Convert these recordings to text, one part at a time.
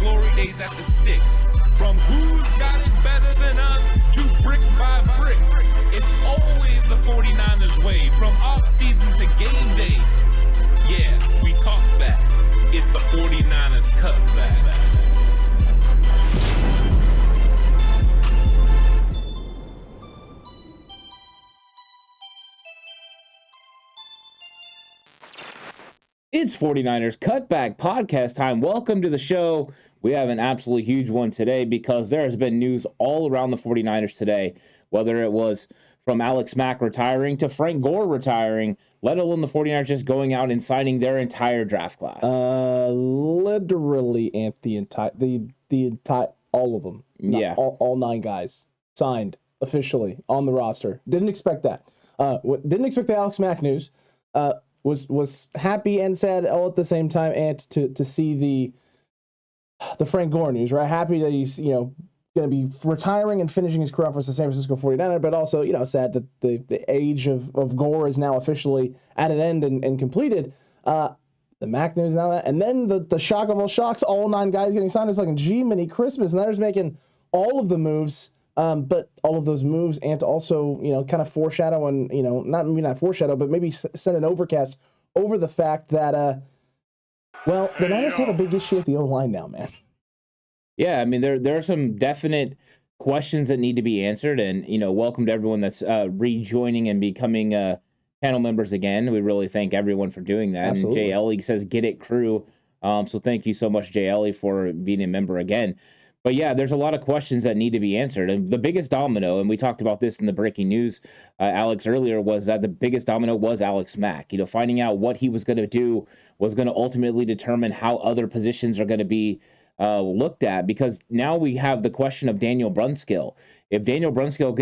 glory days at the stick. From who's got it better than us to brick by brick. It's always the 49ers way, from off-season to game day. Yeah, we talk back. It's the 49ers cutback. It's 49ers Cutback Podcast time. Welcome to the show. We have an absolutely huge one today because there has been news all around the 49ers today, whether it was from Mack retiring to Frank Gore retiring, let alone the 49ers just going out and signing their entire draft class. Literally, the entire all of them. Yeah. All 9 guys signed officially on the roster. Didn't expect that. Didn't expect the Mack news. Was happy and sad all at the same time, and to see the Frank Gore news, right? Happy that he's going to be retiring and finishing his career off as the San Francisco 49er, but also sad that the age of Gore is now officially at an end and completed. The Mack news now, that, and then the shock of all shocks, all 9 guys getting signed. It's like a G-mini Christmas, and they're just making all of the moves. But all of those moves, and to also, kind of foreshadow and, not foreshadow, but maybe send an overcast over the fact that, the Niners have a big issue at the O-line now, man. Yeah, I mean, there are some definite questions that need to be answered, and, welcome to everyone that's rejoining and becoming panel members again. We really thank everyone for doing that. Absolutely. And Jay Ellie says, get it, crew. So thank you so much, Jay Ellie, for being a member again. But yeah, there's a lot of questions that need to be answered. And the biggest domino, and we talked about this in the breaking news, Alex, earlier, was that the biggest domino was Mack. Finding out what he was going to do was going to ultimately determine how other positions are going to be looked at. Because now we have the question of Daniel Brunskill. If Daniel Brunskill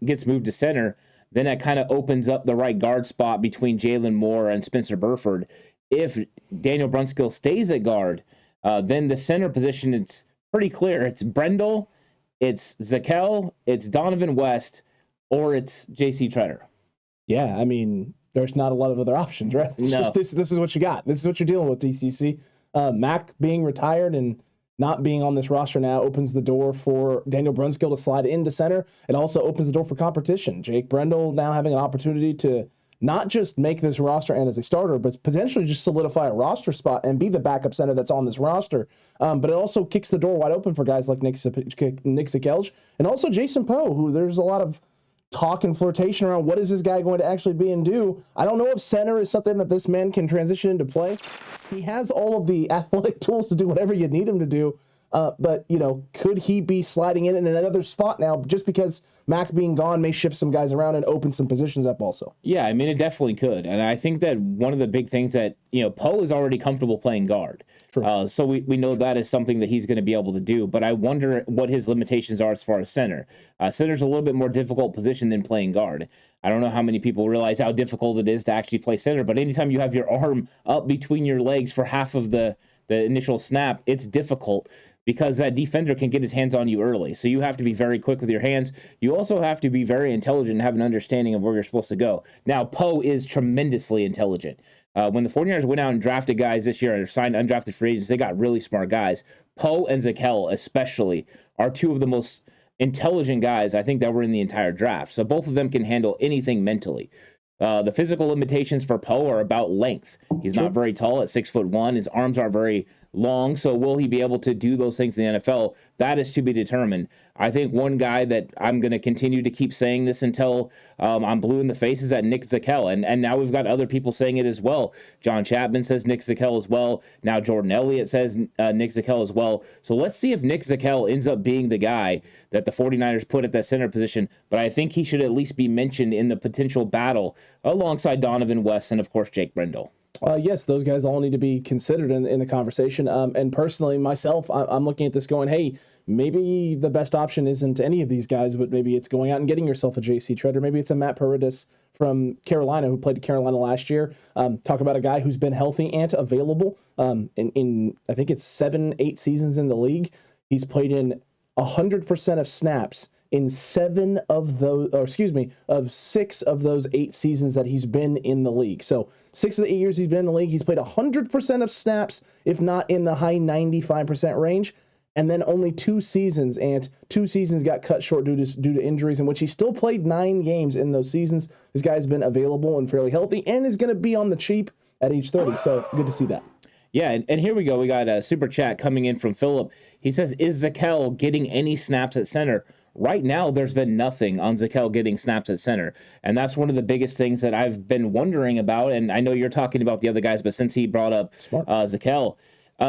gets moved to center, then that kind of opens up the right guard spot between Jalen Moore and Spencer Burford. If Daniel Brunskill stays at guard, then the center position, it's pretty clear. It's Brendel, it's Zakelj, it's Donovan West, or it's JC Tretter. Yeah, I mean, there's not a lot of other options, right? It's no. Just this is what you got. This is what you're dealing with, DCC. Mack being retired and not being on this roster now opens the door for Daniel Brunskill to slide into center. It also opens the door for competition. Jake Brendel now having an opportunity to not just make this roster and as a starter, but potentially just solidify a roster spot and be the backup center that's on this roster. But it also kicks the door wide open for guys like Nick Zakelj and also Jason Poe, who there's a lot of talk and flirtation around what is this guy going to actually be and do. I don't know if center is something that this man can transition into play. He has all of the athletic tools to do whatever you need him to do. But, could he be sliding in another spot now just because Mack being gone may shift some guys around and open some positions up also? Yeah, I mean, it definitely could. And I think that one of the big things that, Poe is already comfortable playing guard. True. So we know that is something that he's going to be able to do. But I wonder what his limitations are as far as center. Center's a little bit more difficult position than playing guard. I don't know how many people realize how difficult it is to actually play center. But anytime you have your arm up between your legs for half of the initial snap, it's difficult, because that defender can get his hands on you early. So you have to be very quick with your hands. You also have to be very intelligent and have an understanding of where you're supposed to go. Now, Poe is tremendously intelligent. When the 49ers went out and drafted guys this year and signed undrafted free agents, they got really smart guys. Poe and Zakelj especially are 2 of the most intelligent guys I think that were in the entire draft. So both of them can handle anything mentally. The physical limitations for Poe are about length. He's not very tall at 6'1". His arms aren't very long. So will he be able to do those things in the NFL? That is to be determined. I think one guy that I'm going to continue to keep saying this until I'm blue in the face is that Nick Zakelj. And now we've got other people saying it as well. John Chapman says Nick Zakelj as well. Now Jordan Elliott says Nick Zakelj as well. So let's see if Nick Zakelj ends up being the guy that the 49ers put at that center position. But I think he should at least be mentioned in the potential battle alongside Donovan West and, of course, Jake Brendel. Yes, those guys all need to be considered in the conversation. And personally, myself, I'm looking at this going, hey, maybe the best option isn't any of these guys, but maybe it's going out and getting yourself a JC Tretter. Maybe it's a Matt Paredes from Carolina who played at Carolina last year. Talk about a guy who's been healthy and available in I think it's 7-8 seasons in the league. He's played in 100% of snaps in 6 of those 8 seasons that he's been in the league. So 6 of the 8 years he's been in the league, he's played 100% of snaps, if not in the high 95% range. and then only 2 seasons, and 2 seasons got cut short due to injuries, in which he still played 9 games in those seasons. This guy's been available and fairly healthy, and is going to be on the cheap at age 30. So good to see that. Yeah, and here we go. We got a super chat coming in from Philip. He says, is Zakelj getting any snaps at center? Right now, there's been nothing on Zakelj getting snaps at center. And that's one of the biggest things that I've been wondering about. And I know you're talking about the other guys, but since he brought up Zakelj,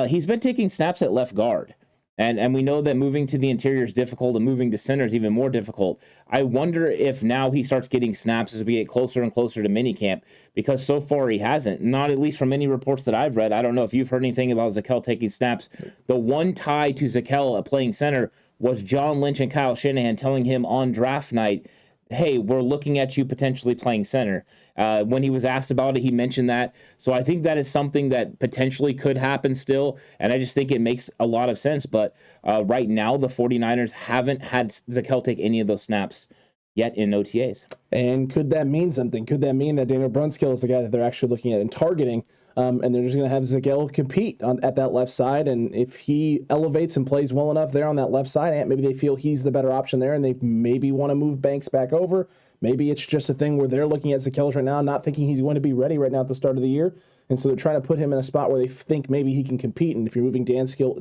he's been taking snaps at left guard. And we know that moving to the interior is difficult, and moving to center is even more difficult. I wonder if now he starts getting snaps as we get closer and closer to minicamp, because so far he hasn't. Not at least from any reports that I've read. I don't know if you've heard anything about Zakelj taking snaps. The one tie to Zakelj playing center was John Lynch and Kyle Shanahan telling him on draft night, hey, we're looking at you potentially playing center. When he was asked about it, he mentioned that. So I think that is something that potentially could happen still, and I just think it makes a lot of sense. But right now, the 49ers haven't had Zakelj take any of those snaps yet in OTAs. And could that mean something? Could that mean that Daniel Brunskill is the guy that they're actually looking at and targeting, and they're just going to have Zakelj compete at that left side? And if he elevates and plays well enough there on that left side, maybe they feel he's the better option there, and they maybe want to move Banks back over. Maybe it's just a thing where they're looking at Zakelj right now, not thinking he's going to be ready right now at the start of the year. And so they're trying to put him in a spot where they think maybe he can compete. And if you're moving Daniel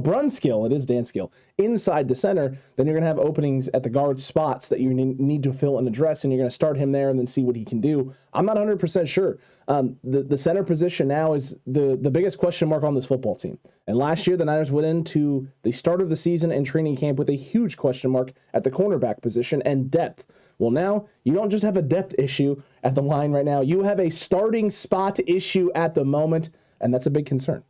Brunskill, it is Danskill, inside to center, then you're going to have openings at the guard spots that you need to fill and address, and you're going to start him there and then see what he can do. I'm not 100% sure. The center position now is the biggest question mark on this football team. And last year, the Niners went into the start of the season and training camp with a huge question mark at the cornerback position and depth. Well, now you don't just have a depth issue at the line right now. You have a starting spot issue at the moment, and that's a big concern.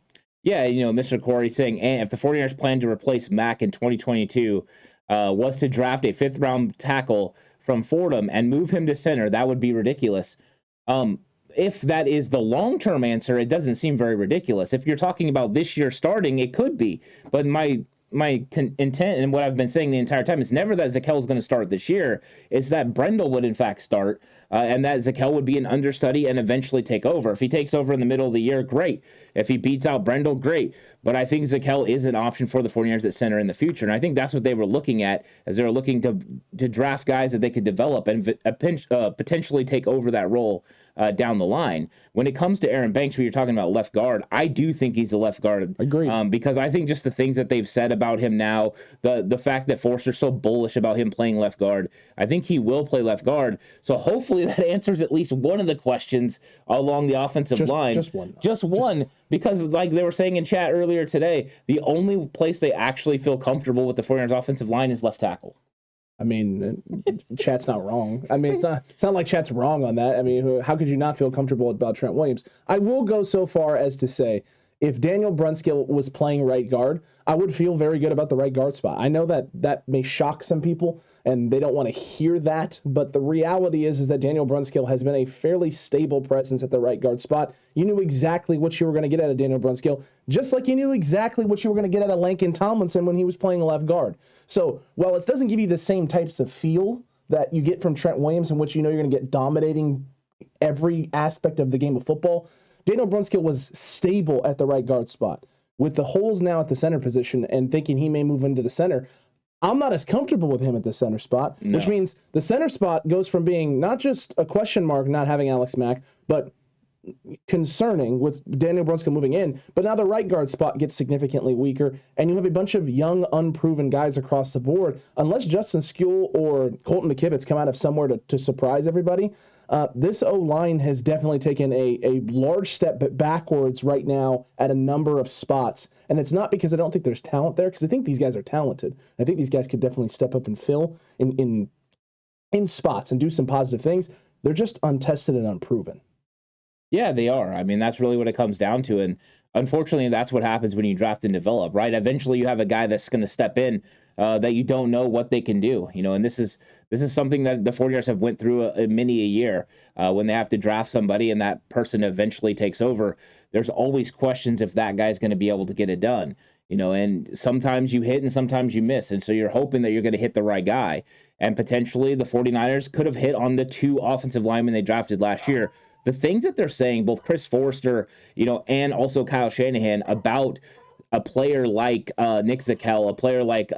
Yeah, Mr. Corey saying, and if the 49ers plan to replace Mack in 2022 was to draft a 5th-round tackle from Fordham and move him to center, that would be ridiculous. If that is the long-term answer, it doesn't seem very ridiculous. If you're talking about this year starting, it could be. But my intent and what I've been saying the entire time is never that Zakelj is going to start this year. It's that Brendel would in fact start, and that Zakelj would be an understudy and eventually take over. If he takes over in the middle of the year, great. If he beats out Brendel, great. But I think Zakelj is an option for the 49ers at center in the future, and I think that's what they were looking at as they were looking to draft guys that they could develop and potentially take over that role down the line. When it comes to Aaron Banks, when you're talking about left guard, I do think he's a left guard. Agreed. Because I think just the things that they've said about him now, the fact that Forster's so bullish about him playing left guard, I think he will play left guard. So hopefully that answers at least one of the questions along the offensive line. Just one. Just one. Because like they were saying in chat earlier today, the only place they actually feel comfortable with the 49ers offensive line is left tackle. I mean, Chat's not wrong. I mean, it's not like Chat's wrong on that. I mean, how could you not feel comfortable about Trent Williams? I will go so far as to say, if Daniel Brunskill was playing right guard, I would feel very good about the right guard spot. I know that may shock some people, and they don't want to hear that, but the reality is that Daniel Brunskill has been a fairly stable presence at the right guard spot. You knew exactly what you were going to get out of Daniel Brunskill, just like you knew exactly what you were going to get out of Laken Tomlinson when he was playing left guard. So while it doesn't give you the same types of feel that you get from Trent Williams, in which you know you're going to get dominating every aspect of the game of football, Daniel Brunskill was stable at the right guard spot. With the holes now at the center position and thinking he may move into the center, I'm not as comfortable with him at the center spot, which means the center spot goes from being not just a question mark not having Alex Mack, but concerning with Daniel Brunskill moving in, but now the right guard spot gets significantly weaker, and you have a bunch of young, unproven guys across the board. Unless Justin Skule or Colton McKivitz come out of somewhere to surprise everybody, this O-line has definitely taken a large step backwards right now at a number of spots. And it's not because I don't think there's talent there, because I think these guys are talented. I think these guys could definitely step up and fill in spots and do some positive things. They're just untested and unproven. Yeah, they are. I mean, that's really what it comes down to. And unfortunately, that's what happens when you draft and develop, right? Eventually, you have a guy that's going to step in that you don't know what they can do, and this is something that the 49ers have went through many a year when they have to draft somebody and that person eventually takes over. There's always questions if that guy's going to be able to get it done, and sometimes you hit and sometimes you miss. And so you're hoping that you're going to hit the right guy. And potentially the 49ers could have hit on the 2 offensive linemen they drafted last year. The things that they're saying, both Chris Forster, and also Kyle Shanahan, about a player like Nick Zakel, a player like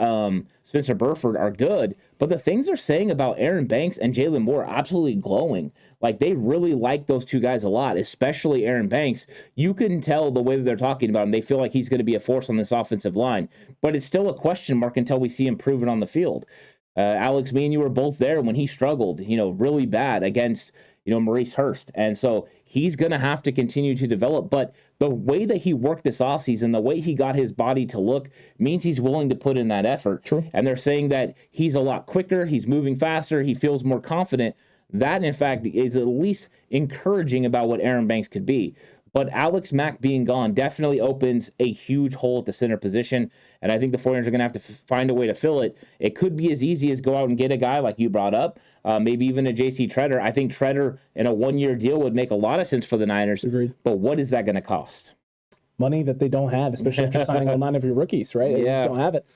Spencer Burford are good, but the things they're saying about Aaron Banks and Jalen Moore are absolutely glowing. Like, they really like those two guys a lot, especially Aaron Banks. You can tell the way that they're talking about him. They feel like he's going to be a force on this offensive line, but it's still a question mark until we see him prove it on the field. Alex, me and you were both there when he struggled, really bad against, Maurice Hurst. And so he's going to have to continue to develop. But the way that he worked this offseason, the way he got his body to look, means he's willing to put in that effort. True. And they're saying that he's a lot quicker, he's moving faster, he feels more confident. That, in fact, is at least encouraging about what Aaron Banks could be. But Alex Mack being gone definitely opens a huge hole at the center position, and I think the 49ers are going to have to find a way to fill it. It could be as easy as go out and get a guy like you brought up, maybe even a JC Tretter. I think Tretter in a one-year deal would make a lot of sense for the Niners. Agreed. But what is that going to cost? Money that they don't have, especially after signing all 9 of your rookies, right? They just don't have it.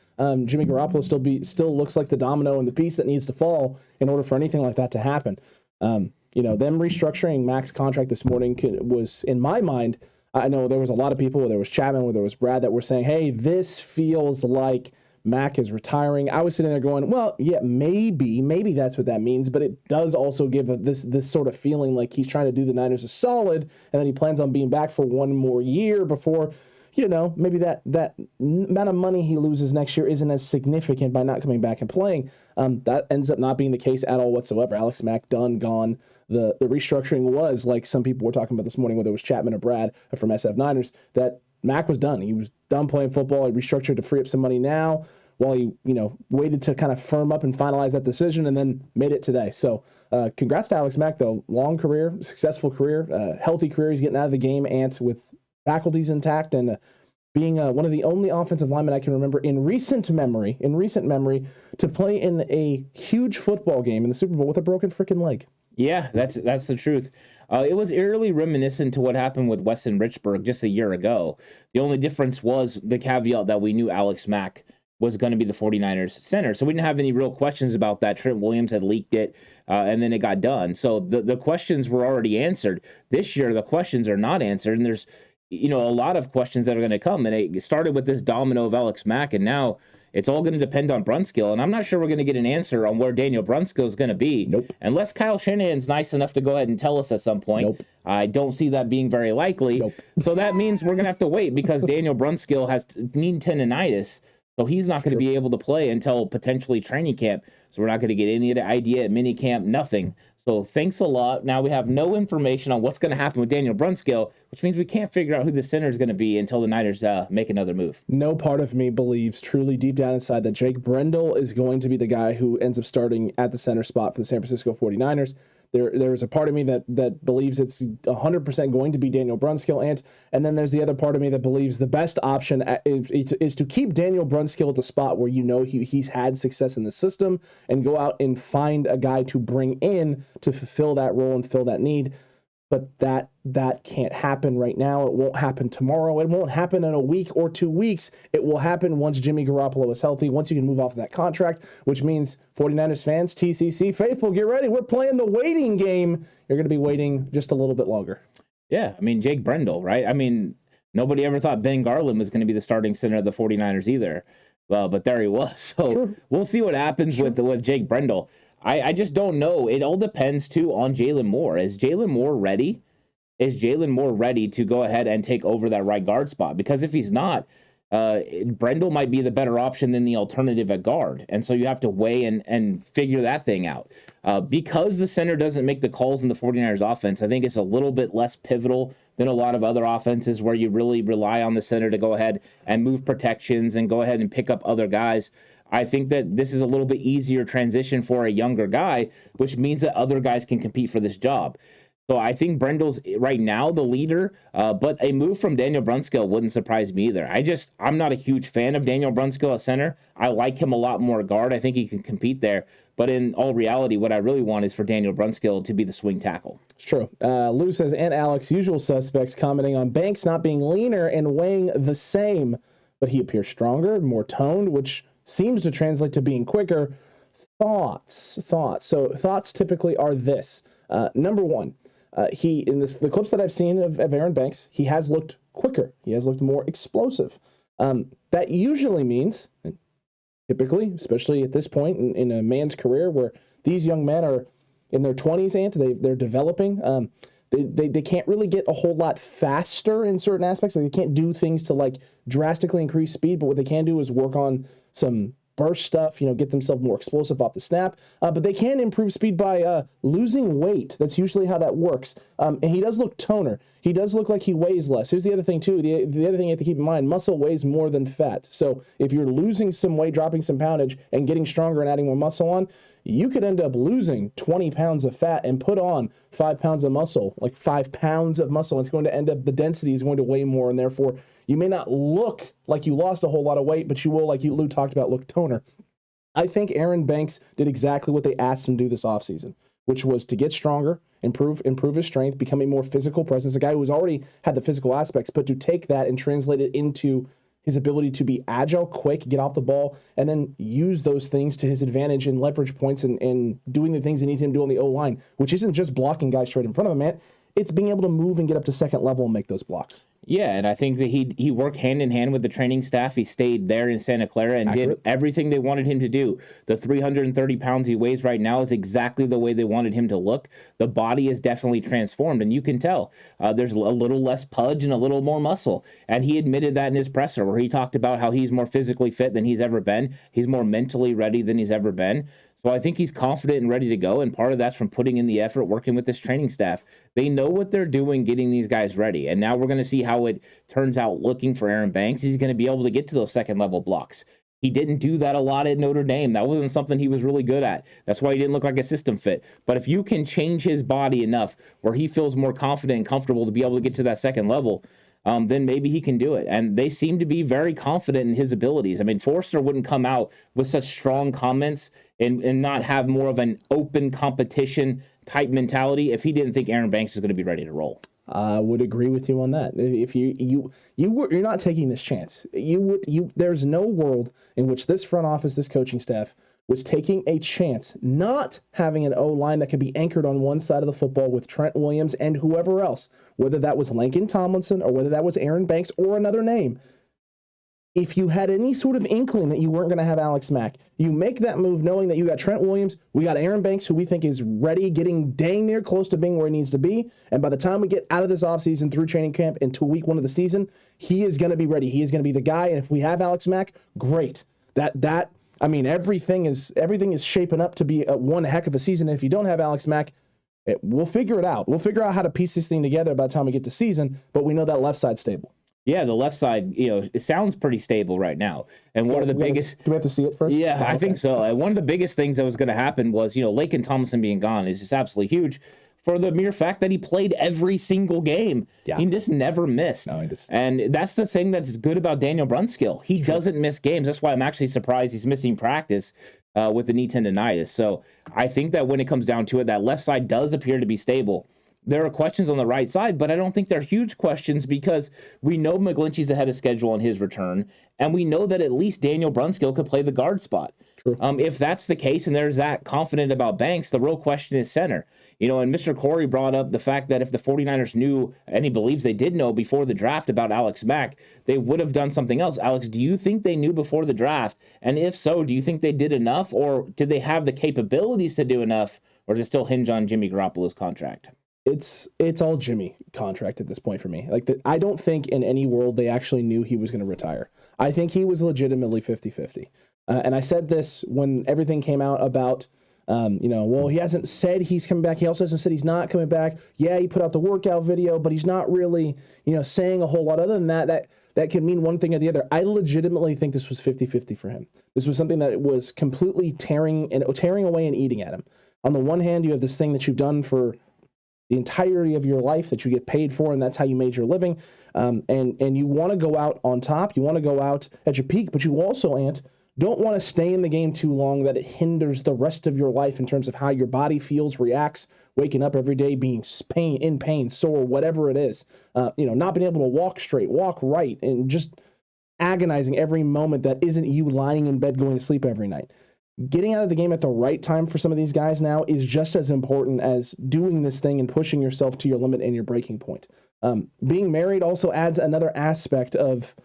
Jimmy Garoppolo still looks like the domino and the piece that needs to fall in order for anything like that to happen. Them restructuring Mack's contract this morning was, in my mind, I know there was a lot of people, there was Chapman, there was Brad, that were saying, hey, this feels like Mack is retiring. I was sitting there going, well, yeah, maybe that's what that means, but it does also give this sort of feeling like he's trying to do the Niners a solid, and then he plans on being back for one more year before, maybe that amount of money he loses next year isn't as significant by not coming back and playing. That ends up not being the case at all whatsoever. Alex Mack done, gone. The restructuring was, like some people were talking about this morning, whether it was Chapman or Brad from SF Niners, that Mack was done. He was done playing football. He restructured to free up some money now while he, waited to kind of firm up and finalize that decision and then made it today. So congrats to Alex Mack, though. Long career, successful career, healthy career. He's getting out of the game and with faculties intact, and being one of the only offensive linemen I can remember in recent memory to play in a huge football game in the Super Bowl with a broken freaking leg. Yeah, that's the truth. It was eerily reminiscent to what happened with Weston Richburg just a year ago. The only difference was the caveat that we knew Alex Mack was going to be the 49ers center. So we didn't have any real questions about that. Trent Williams had leaked it, and then it got done. So the questions were already answered. This year, the questions are not answered, and there's a lot of questions that are going to come. And it started with this domino of Alex Mack, and now it's all going to depend on Brunskill. And I'm not sure we're going to get an answer on where Daniel Brunskill is going to be. Nope. Unless Kyle Shanahan's nice enough to go ahead and tell us at some point. Nope. I don't see that being very likely. Nope. So that means we're going to have to wait because Daniel Brunskill has knee tendonitis. So he's not going to be able to play until potentially training camp. So we're not going to get any of the idea at mini camp, nothing. So thanks a lot. Now we have no information on what's going to happen with Daniel Brunskill, which means we can't figure out who the center is going to be until the Niners make another move. No part of me believes truly deep down inside that Jake Brendel is going to be the guy who ends up starting at the center spot for the San Francisco 49ers. There is a part of me that believes it's 100% going to be Daniel Brunskill, and then there's the other part of me that believes the best option is to keep Daniel Brunskill at the spot where he's had success in the system and go out and find a guy to bring in to fulfill that role and fill that need. But that can't happen right now. It won't happen tomorrow. It won't happen in a week or 2 weeks. It will happen once Jimmy Garoppolo is healthy, once you can move off of that contract, which means 49ers fans, TCC faithful, get ready. We're playing the waiting game. You're going to be waiting just a little bit longer. Yeah, Jake Brendel, right? Nobody ever thought Ben Garland was going to be the starting center of the 49ers either. Well, but there he was. So sure. We'll see what happens with Jake Brendel. I just don't know. It all depends, too, on Jalen Moore. Is Jalen Moore ready? Is Jalen Moore ready to go ahead and take over that right guard spot? Because if he's not, Brendel might be the better option than the alternative at guard. And so you have to weigh and figure that thing out. Because the center doesn't make the calls in the 49ers offense, I think it's a little bit less pivotal than a lot of other offenses where you really rely on the center to go ahead and move protections and go ahead and pick up other guys. I think that this is a little bit easier transition for a younger guy, which means that other guys can compete for this job. So I think Brendel's right now the leader, but a move from Daniel Brunskill wouldn't surprise me either. I'm not a huge fan of Daniel Brunskill at center. I like him a lot more at guard. I think he can compete there. But in all reality, what I really want is for Daniel Brunskill to be the swing tackle. It's true. Lou says, and Alex, usual suspects, commenting on Banks not being leaner and weighing the same, but he appears stronger, more toned, which seems to translate to being quicker. Thoughts. So thoughts typically are this. Number one, the clips that I've seen of Aaron Banks, he has looked quicker. He has looked more explosive. That usually means, typically, especially at this point in a man's career where these young men are in their 20s, they're developing. They can't really get a whole lot faster in certain aspects. Like, they can't do things to like drastically increase speed, but what they can do is work on some burst stuff, get themselves more explosive off the snap. But they can improve speed by losing weight. That's usually how that works. And he does look toner. He does look like he weighs less. Here's the other thing, too. The other thing you have to keep in mind, muscle weighs more than fat. So if you're losing some weight, dropping some poundage, and getting stronger and adding more muscle on, you could end up losing 20 pounds of fat and put on 5 pounds of muscle, like 5 pounds of muscle. It's going to end up, the density is going to weigh more, and therefore you may not look like you lost a whole lot of weight, but you will, like Lou talked about, look toner. I think Aaron Banks did exactly what they asked him to do this offseason, which was to get stronger, improve his strength, become a more physical presence, a guy who's already had the physical aspects, but to take that and translate it into his ability to be agile, quick, get off the ball, and then use those things to his advantage and leverage points and doing the things they need him to do on the O-line, which isn't just blocking guys straight in front of him, man. It's being able to move and get up to second level and make those blocks. Yeah, and I think that he worked hand in hand with the training staff. He stayed there in Santa Clara and did everything they wanted him to do. The 330 pounds he weighs right now is exactly the way they wanted him to look. The body is definitely transformed, and you can tell there's a little less pudge and a little more muscle. And he admitted that in his presser, where he talked about how he's more physically fit than he's ever been. He's more mentally ready than he's ever been. So I think he's confident and ready to go, and part of that's from putting in the effort, working with this training staff. They know what they're doing, getting these guys ready, and now we're going to see how it turns out looking for Aaron Banks. He's going to be able to get to those second-level blocks. He didn't do that a lot at Notre Dame. That wasn't something he was really good at. That's why he didn't look like a system fit. But if you can change his body enough where he feels more confident and comfortable to be able to get to that second level, then maybe he can do it. And they seem to be very confident in his abilities. I mean, Forster wouldn't come out with such strong comments and not have more of an open competition type mentality if he didn't think Aaron Banks is going to be ready to roll. I would agree with you on that. If you're not taking this chance. There's no world in which this front office, this coaching staff was taking a chance not having an O-line that could be anchored on one side of the football with Trent Williams and whoever else, whether that was Lincoln Tomlinson or whether that was Aaron Banks or another name. If you had any sort of inkling that you weren't going to have Alex Mack, you make that move knowing that you got Trent Williams, we got Aaron Banks, who we think is ready, getting dang near close to being where he needs to be. And by the time we get out of this offseason through training camp into week 1 of the season, he is going to be ready. He is going to be the guy. And if we have Alex Mack, great. Everything is shaping up to be one heck of a season. And if you don't have Alex Mack, we'll figure it out. We'll figure out how to piece this thing together by the time we get to season, but we know that left side's stable. Yeah, the left side, it sounds pretty stable right now. And one of the biggest... Do we have to see it first? Yeah, I think so. And one of the biggest things that was going to happen was, Lakin Tomlinson being gone is just absolutely huge for the mere fact that he played every single game. Yeah. He just never missed. No, and that's the thing that's good about Daniel Brunskill. He doesn't miss games. That's why I'm actually surprised he's missing practice with the knee tendonitis. So I think that when it comes down to it, that left side does appear to be stable. There are questions on the right side, but I don't think they're huge questions because we know McGlinchey's ahead of schedule on his return, and we know that at least Daniel Brunskill could play the guard spot. True. If that's the case and there's that confident about Banks, the real question is center. And Mr. Corey brought up the fact that if the 49ers knew, and he believes they did know before the draft about Alex Mack, they would have done something else. Alex, do you think they knew before the draft? And if so, do you think they did enough, or did they have the capabilities to do enough, or does it still hinge on Jimmy Garoppolo's contract? It's all Jimmy contract at this point for me. I don't think in any world they actually knew he was going to retire. I think he was legitimately 50-50. And I said this when everything came out about, he hasn't said he's coming back. He also hasn't said he's not coming back. Yeah, he put out the workout video, but he's not really, saying a whole lot other than that. That can mean one thing or the other. I legitimately think this was 50-50 for him. This was something that was completely tearing away and eating at him. On the one hand, you have this thing that you've done for the entirety of your life that you get paid for, and that's how you made your living. And you want to go out on top. You want to go out at your peak, but you also, don't want to stay in the game too long that it hinders the rest of your life in terms of how your body feels, reacts, waking up every day, being in pain, sore, whatever it is. Not being able to walk straight, walk right, and just agonizing every moment that isn't you lying in bed going to sleep every night. Getting out of the game at the right time for some of these guys now is just as important as doing this thing and pushing yourself to your limit and your breaking point. Being married also adds another aspect of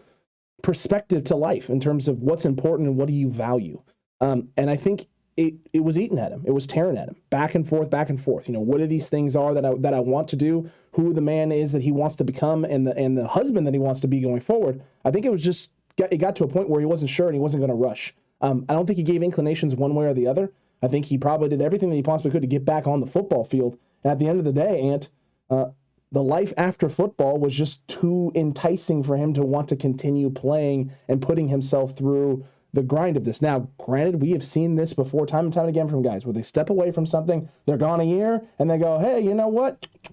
perspective to life in terms of what's important and what do you value. And I think it was eating at him. It was tearing at him back and forth. What are these things are that I want to do, who the man is that he wants to become, and the husband that he wants to be going forward. I think it got to a point where he wasn't sure and he wasn't going to rush. I don't think he gave inclinations one way or the other. I think he probably did everything that he possibly could to get back on the football field. And at the end of the day, Ant, the life after football was just too enticing for him to want to continue playing and putting himself through the grind of this. Now, granted, we have seen this before time and time again from guys where they step away from something, they're gone a year, and they go, hey, you know what? I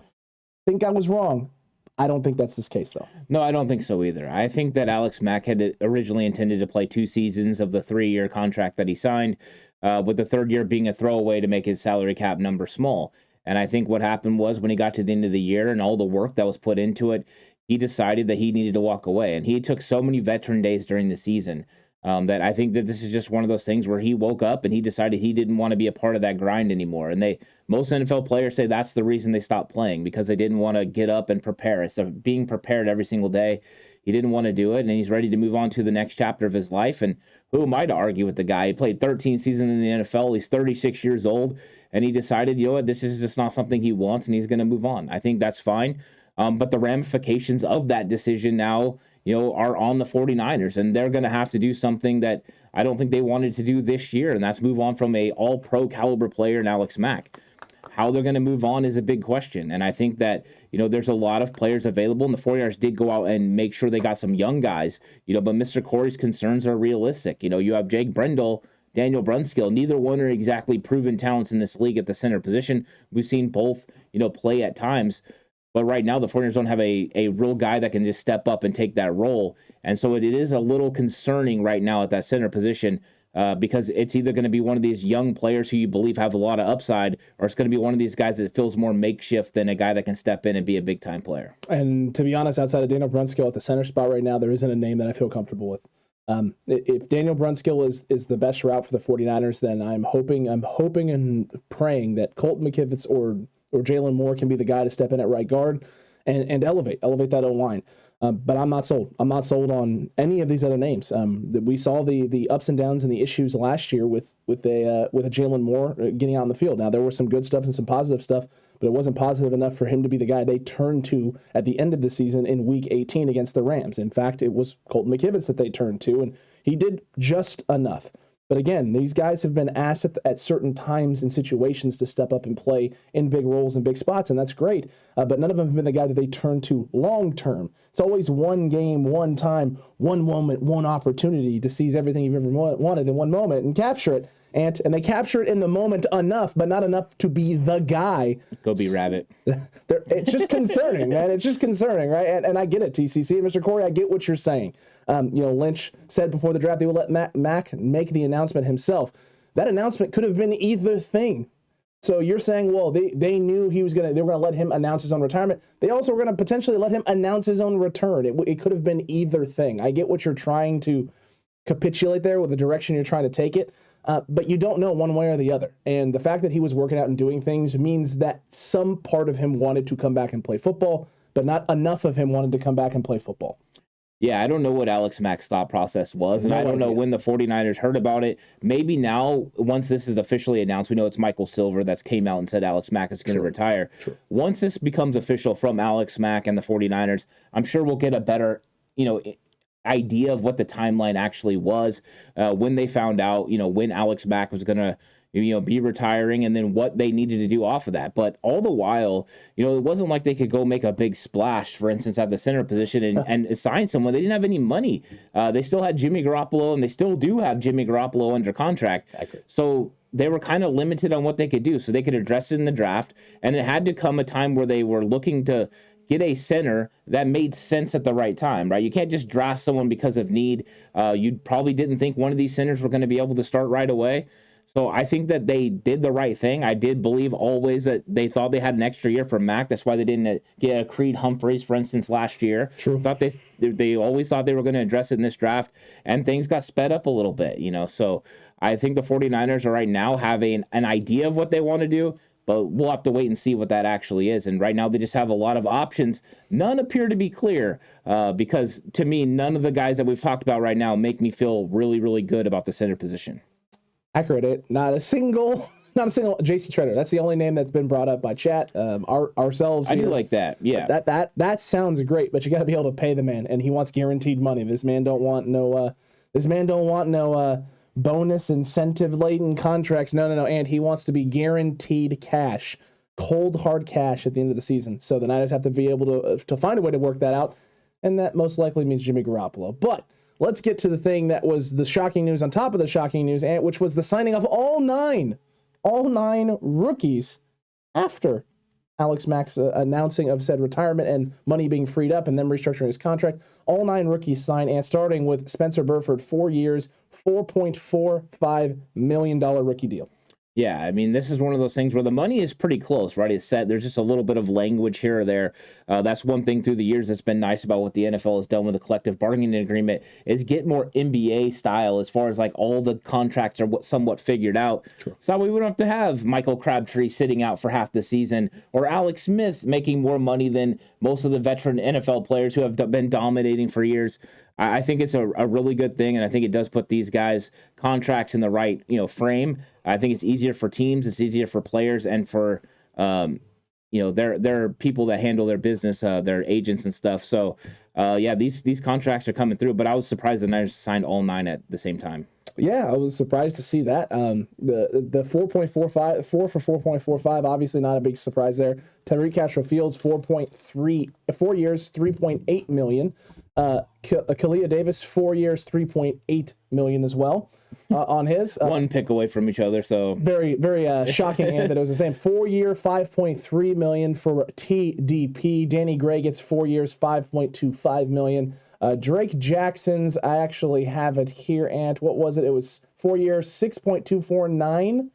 think I was wrong. I don't think that's this case, though. No, I don't think so either. I think that Alex Mack had originally intended to play 2 seasons of the 3-year contract that he signed, with the 3rd year being a throwaway to make his salary cap number small. And I think what happened was when he got to the end of the year and all the work that was put into it, he decided that he needed to walk away. And he took so many veteran days during the season that I think that this is just one of those things where he woke up and he decided he didn't want to be a part of that grind anymore. And most NFL players say that's the reason they stopped playing, because they didn't want to get up and prepare. So being prepared every single day, he didn't want to do it, and he's ready to move on to the next chapter of his life. And who am I to argue with the guy? He played 13 seasons in the NFL. He's 36 years old, and he decided, you know what, this is just not something he wants, and he's going to move on. I think that's fine. But the ramifications of that decision now, are on the 49ers, and they're going to have to do something that I don't think they wanted to do this year, and that's move on from a all-pro caliber player in Alex Mack. How they're going to move on is a big question, and I think that, there's a lot of players available, and the 49ers did go out and make sure they got some young guys, but Mr. Corey's concerns are realistic. You have Jake Brendel, Daniel Brunskill. Neither one are exactly proven talents in this league at the center position. We've seen both, play at times. But right now, the 49ers don't have a real guy that can just step up and take that role. And so it is a little concerning right now at that center position because it's either going to be one of these young players who you believe have a lot of upside, or it's going to be one of these guys that feels more makeshift than a guy that can step in and be a big-time player. And to be honest, outside of Daniel Brunskill at the center spot right now, there isn't a name that I feel comfortable with. If Daniel Brunskill is the best route for the 49ers, then I'm hoping and praying that Colton McKivitz or Jalen Moore can be the guy to step in at right guard and elevate that O-line. But I'm not sold. I'm not sold on any of these other names. We saw the ups and downs and the issues last year with a Jalen Moore getting out in the field. Now, there was some good stuff and some positive stuff, but it wasn't positive enough for him to be the guy they turned to at the end of the season in Week 18 against the Rams. In fact, it was Colton McKivitz that they turned to, and he did just enough. But again, these guys have been asked at certain times and situations to step up and play in big roles and big spots, and that's great. But none of them have been the guy that they turn to long term. It's always one game, one time, one moment, one opportunity to seize everything you've ever wanted in one moment and capture it. And they capture it in the moment enough, but not enough to be the guy. Go be Rabbit. It's just concerning, man. It's just concerning, right? And I get it, TCC. Mr. Corey, I get what you're saying. Lynch said before the draft they would let Mack make the announcement himself. That announcement could have been either thing. So you're saying, well, they knew they were going to let him announce his own retirement. They also were going to potentially let him announce his own return. It could have been either thing. I get what you're trying to capitulate there with the direction you're trying to take it. But you don't know one way or the other. And the fact that he was working out and doing things means that some part of him wanted to come back and play football, but not enough of him wanted to come back and play football. Yeah, I don't know what Alex Mack's thought process was, and I don't know when the 49ers heard about it. Maybe now, once this is officially announced, we know it's Michael Silver that's came out and said Alex Mack is going to retire. Sure. Once this becomes official from Alex Mack and the 49ers, I'm sure we'll get a better, idea of what the timeline actually was when they found out, when Alex Mack was going to, be retiring, and then what they needed to do off of that. But all the while, it wasn't like they could go make a big splash, for instance, at the center position and sign someone. They didn't have any money. They still had Jimmy Garoppolo, and they still do have Jimmy Garoppolo under contract. Exactly. So they were kind of limited on what they could do. So they could address it in the draft, and it had to come a time where they were looking to get a center that made sense at the right time, right? You can't just draft someone because of need. You probably didn't think one of these centers were going to be able to start right away. So I think that they did the right thing. I did believe always that they thought they had an extra year from Mack. That's why they didn't get a Creed Humphreys, for instance, last year. True. Thought they always thought they were going to address it in this draft, and things got sped up a little bit, So I think the 49ers are right now having an idea of what they want to do, But we'll have to wait and see what that actually is. And right now they just have a lot of options. None appear to be clear because to me, none of the guys that we've talked about right now make me feel really, really good about the center position. Accurate. Not a single JC Tretter. That's the only name that's been brought up by chat. Ourselves. I here. do like that. Yeah. That sounds great, but you got to be able to pay the man, and he wants guaranteed money. This man don't want no bonus incentive laden contracts. No. And he wants to be guaranteed cash, cold hard cash at the end of the season. So the Niners have to be able to find a way to work that out, and that most likely means Jimmy Garoppolo. But let's get to the thing that was the shocking news on top of the shocking news, and which was the signing of all nine rookies after Alex Mack's announcing of said retirement and money being freed up and then restructuring his contract. All 9 rookies signed, and starting with Spencer Burford, 4 years, $4.45 million rookie deal. Yeah, I mean, this is one of those things where the money is pretty close, right? It's set. There's just a little bit of language here or there. That's one thing through the years that's been nice about what the NFL has done with the collective bargaining agreement is get more NBA style as far as like all the contracts are somewhat figured out. Sure. So we wouldn't have to have Michael Crabtree sitting out for half the season or Alex Smith making more money than most of the veteran NFL players who have been dominating for years. I think it's a really good thing, and I think it does put these guys' contracts in the right frame. I think it's easier for teams, it's easier for players, and for their people that handle their business, their agents and stuff. So these contracts are coming through. But I was surprised the Niners signed all 9 at the same time. Yeah, I was surprised to see that. The 4.45, 4 for 4.45, obviously not a big surprise there. Tyreek Castro-Fields, 4 years, $3.8 million. Kalia Davis, 4 years, $3.8 million as well on his. One pick away from each other, so. Very, very shocking that it was the same. 4 year, $5.3 million for TDP. Danny Gray gets 4 years, $5.25 million. Drake Jackson's, I actually have it here, and what was it? It was 4 years, 6.249,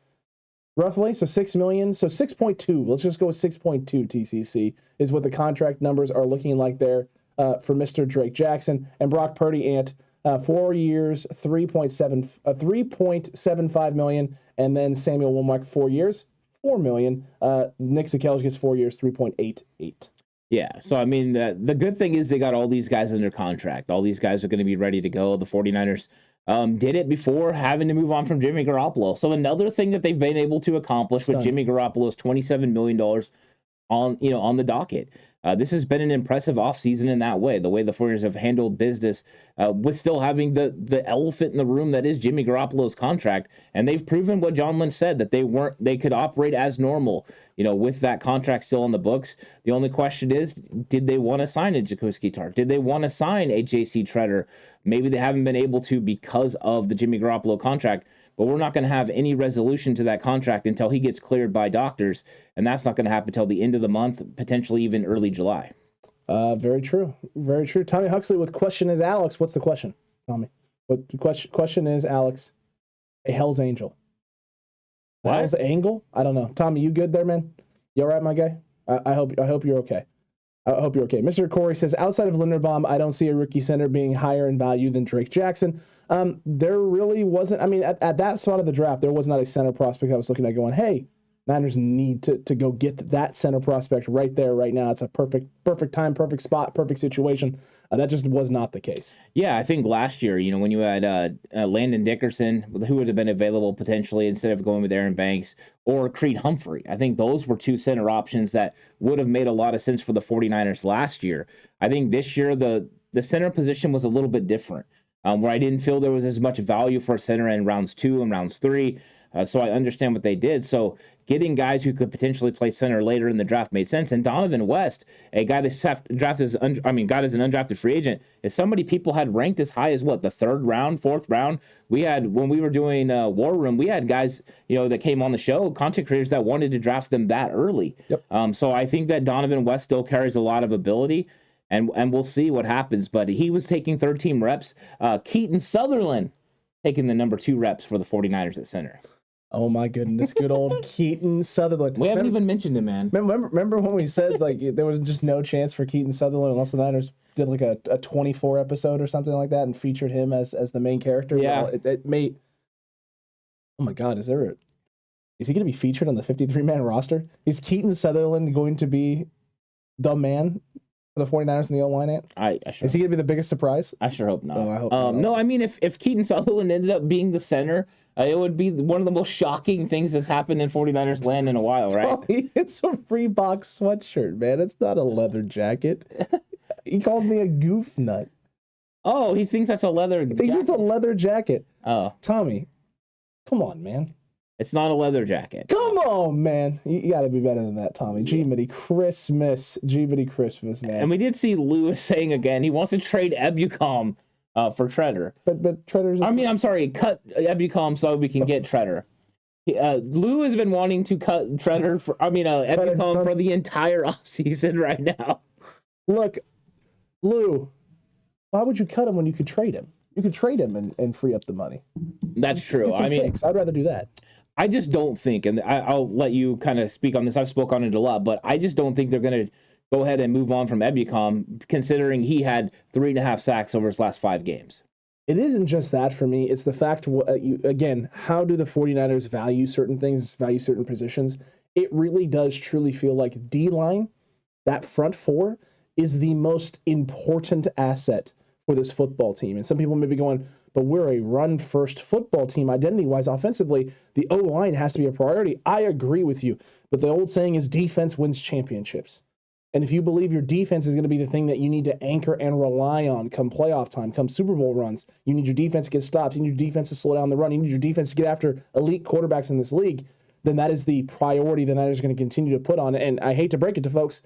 roughly, so $6 million. So 6.2, let's just go with 6.2 TCC is what the contract numbers are looking like there for Mr. Drake Jackson. And Brock Purdy, Ant, 4 years, $3.75 million, and then Samuel Womack, 4 years, $4 million. Nick Sakelj gets 4 years, $3.88. Yeah, so I mean, the good thing is they got all these guys under contract. All these guys are going to be ready to go. The 49ers did it before having to move on from Jimmy Garoppolo. So another thing that they've been able to accomplish with Jimmy Garoppolo is $27 million on the docket. This has been an impressive offseason in that way, the way the 49ers have handled business with still having the elephant in the room that is Jimmy Garoppolo's contract. And they've proven what John Lynch said, that they could operate as normal, with that contract still on the books. The only question is, did they want to sign a Jaquiski Tartt? Did they want to sign a JC Tretter? Maybe they haven't been able to because of the Jimmy Garoppolo contract. But we're not going to have any resolution to that contract until he gets cleared by doctors, and that's not going to happen until the end of the month, potentially even early July. Very true. Very true. Tommy Huxley with question is Alex. What's the question, Tommy? What the question is Alex? A Hell's Angel. What? Hell's Angle? I don't know. Tommy, you good there, man? You all right, my guy? I hope you're okay. I hope you're okay. Mr. Corey says, outside of Linderbaum, I don't see a rookie center being higher in value than Drake Jackson. There really wasn't. I mean, at that spot of the draft, there was not a center prospect I was looking at going, hey, Niners need to go get that center prospect right there, right now. It's a perfect time, perfect spot, perfect situation. That just was not the case. Yeah, I think last year, when you had Landon Dickerson, who would have been available potentially instead of going with Aaron Banks, or Creed Humphrey, I think those were 2 center options that would have made a lot of sense for the 49ers last year. I think this year the center position was a little bit different, where I didn't feel there was as much value for a center in rounds 2 and rounds 3. So I understand what they did. So getting guys who could potentially play center later in the draft made sense. And Donovan West, a guy that's drafted as an undrafted free agent, is somebody people had ranked as high as the 3rd round, 4th round. We had, when we were doing War Room, we had guys that came on the show, content creators that wanted to draft them that early. Yep. So I think that Donovan West still carries a lot of ability. And we'll see what happens. But he was taking 3rd team reps. Keaton Sutherland taking the number 2 reps for the 49ers at center. Oh my goodness, good old Keaton Sutherland. We haven't even mentioned him, man. Remember when we said there was just no chance for Keaton Sutherland unless the Niners did a 24 episode or something like that and featured him as the main character? Yeah. Well, it made. Oh my God, is there Is he going to be featured on the 53-man roster? Is Keaton Sutherland going to be the man for the 49ers in the O-line, Ant? Is he going to be the biggest surprise? I sure hope not. Oh, I hope not. No, I mean, if Keaton Sutherland ended up being the center, it would be one of the most shocking things that's happened in 49ers land in a while, right? It's a Reebok sweatshirt, man. It's not a leather jacket. He called me a goof nut. Oh, he thinks that's a leather jacket. He thinks it's a leather jacket. Oh. Tommy, come on, man. It's not a leather jacket. Come on, man. You got to be better than that, Tommy. G-Mitty Christmas. G-Mitty Christmas, man. And we did see Lewis saying again he wants to trade Ebucom for Tretter. But Tretter's... I'm sorry, cut Ebucom so we can get Tretter. Lou has been wanting to cut Tretter for, Ebucom for the entire offseason right now. Look, Lou, why would you cut him when you could trade him? You could trade him and free up the money. That's true. Picks. I'd rather do that. I just don't think, and I'll let you kind of speak on this. I've spoke on it a lot, but I just don't think they're going to go ahead and move on from Ebucom, considering he had 3.5 sacks over his last 5 games. It isn't just that for me. It's the fact, again, how do the 49ers value certain things, value certain positions? It really does truly feel like D-line, that front four, is the most important asset for this football team. And some people may be going, but we're a run-first football team identity-wise. Offensively, the O-line has to be a priority. I agree with you. But the old saying is defense wins championships. And if you believe your defense is going to be the thing that you need to anchor and rely on come playoff time, come Super Bowl runs, you need your defense to get stops, you need your defense to slow down the run, you need your defense to get after elite quarterbacks in this league, then that is the priority the Niners are going to continue to put on it. And I hate to break it to folks,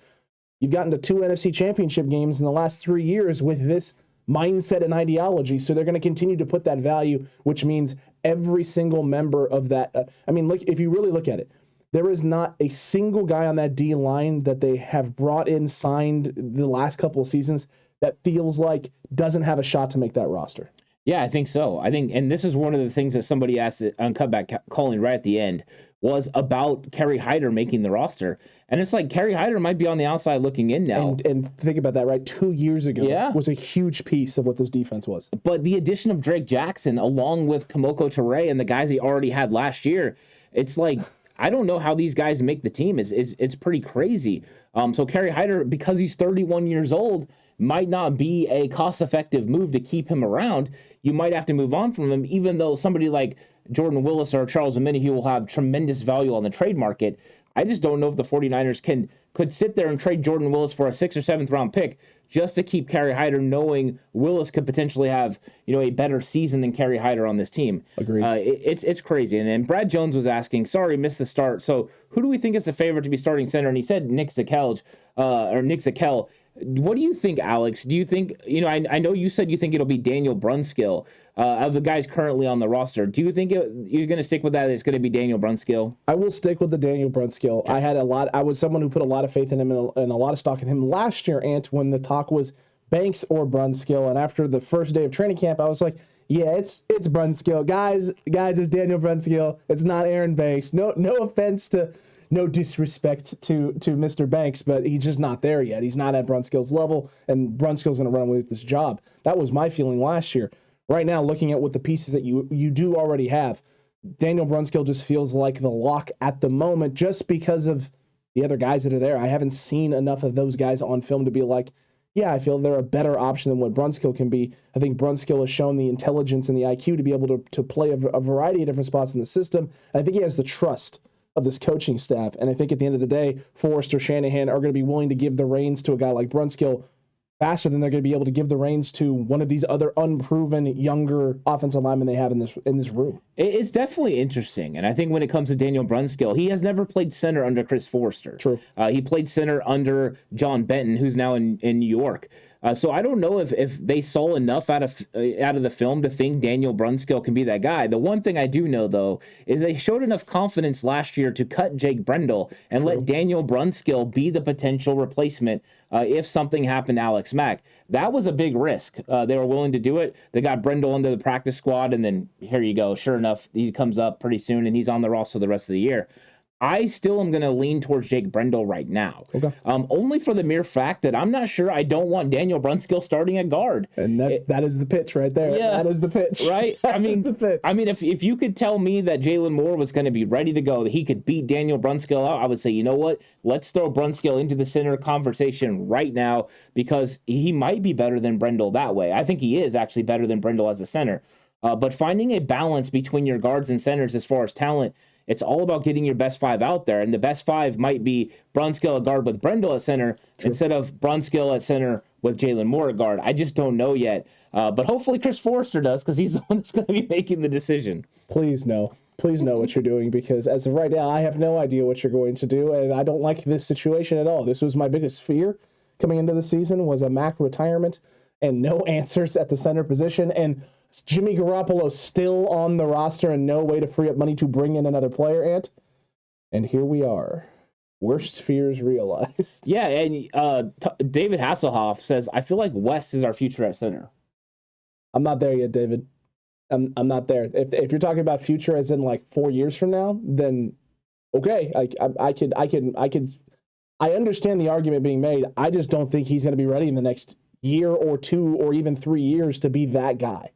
you've gotten to 2 NFC championship games in the last 3 years with this mindset and ideology, so they're going to continue to put that value, which means every single member of that. Look, if you really look at it, there is not a single guy on that D line that they have brought in, signed the last couple of seasons that feels like doesn't have a shot to make that roster. Yeah, I think so. And this is one of the things that somebody asked on Cutback calling right at the end was about Kerry Hyder making the roster. And it's like Kerry Hyder might be on the outside looking in now. And think about that, right? 2 years ago was a huge piece of what this defense was. But the addition of Drake Jackson, along with Kamoko Toure and the guys he already had last year, it's like, I don't know how these guys make the team. It's pretty crazy. So Kerry Hyder, because he's 31 years old, might not be a cost-effective move to keep him around. You might have to move on from him, even though somebody like Jordan Willis or Charles Omenihu will have tremendous value on the trade market. I just don't know if the 49ers could sit there and trade Jordan Willis for a 6th or 7th round pick just to keep Kerry Hyder, knowing Willis could potentially have a better season than Kerry Hyder on this team. Agreed. It's crazy. And Brad Jones was asking, sorry, missed the start. So who do we think is the favorite to be starting center? And he said Nick Zakelj, or Nick Zakelj. What do you think, Alex? Do you think, I know you said you think it'll be Daniel Brunskill of the guys currently on the roster. Do you think you're going to stick with that? It's going to be Daniel Brunskill? I will stick with the Daniel Brunskill. Yeah. I was someone who put a lot of faith in him and a lot of stock in him last year, Ant, when the talk was Banks or Brunskill. And after the first day of training camp, I was like, yeah, it's Brunskill. Guys, it's Daniel Brunskill. It's not Aaron Banks. No offense to... No disrespect to Mr. Banks, but he's just not there yet. He's not at Brunskill's level, and Brunskill's going to run away with this job. That was my feeling last year. Right now, looking at what the pieces that you do already have, Daniel Brunskill just feels like the lock at the moment just because of the other guys that are there. I haven't seen enough of those guys on film to be like, yeah, I feel they're a better option than what Brunskill can be. I think Brunskill has shown the intelligence and the IQ to be able to play a variety of different spots in the system. And I think he has the trust of this coaching staff. And I think at the end of the day, Forrest or Shanahan are going to be willing to give the reins to a guy like Brunskill faster than they're going to be able to give the reins to one of these other unproven younger offensive linemen they have in this room. It's definitely interesting. And I think when it comes to Daniel Brunskill, he has never played center under Chris Forrester. True. He played center under John Benton, who's now in New York. So I don't know if they saw enough out of the film to think Daniel Brunskill can be that guy. The one thing I do know, though, is they showed enough confidence last year to cut Jake Brendel and let Daniel Brunskill be the potential replacement if something happened to Alex Mack. That was a big risk. They were willing to do it. They got Brendel into the practice squad, and then here you go. Sure enough, he comes up pretty soon, and he's on the roster the rest of the year. I still am going to lean towards Jake Brendel right now. Okay. Only for the mere fact that I'm not sure I don't want Daniel Brunskill starting at guard. And that is the pitch right there. Yeah, that is the pitch. Right? That is the pitch. I mean, if you could tell me that Jalen Moore was going to be ready to go, that he could beat Daniel Brunskill out, I would say, you know what? Let's throw Brunskill into the center conversation right now because he might be better than Brendel that way. I think he is actually better than Brendel as a center. But finding a balance between your guards and centers as far as talent, it's all about getting your best five out there. And the best five might be Brunskill at guard with Brendel at center instead of Brunskill at center with Jalen Moore at guard. I just don't know yet. But hopefully Chris Forrester does because he's the one that's going to be making the decision. Please know what you're doing because as of right now, I have no idea what you're going to do. And I don't like this situation at all. This was my biggest fear coming into the season was a Mack retirement and no answers at the center position. And Jimmy Garoppolo still on the roster and no way to free up money to bring in another player, Ant. And here we are. Worst fears realized. Yeah, and David Hasselhoff says, I feel like West is our future at center. I'm not there yet, David. I'm not there. If you're talking about future as in like 4 years from now, then okay, I understand the argument being made. I just don't think he's going to be ready in the next year or 2 or even 3 years to be that guy.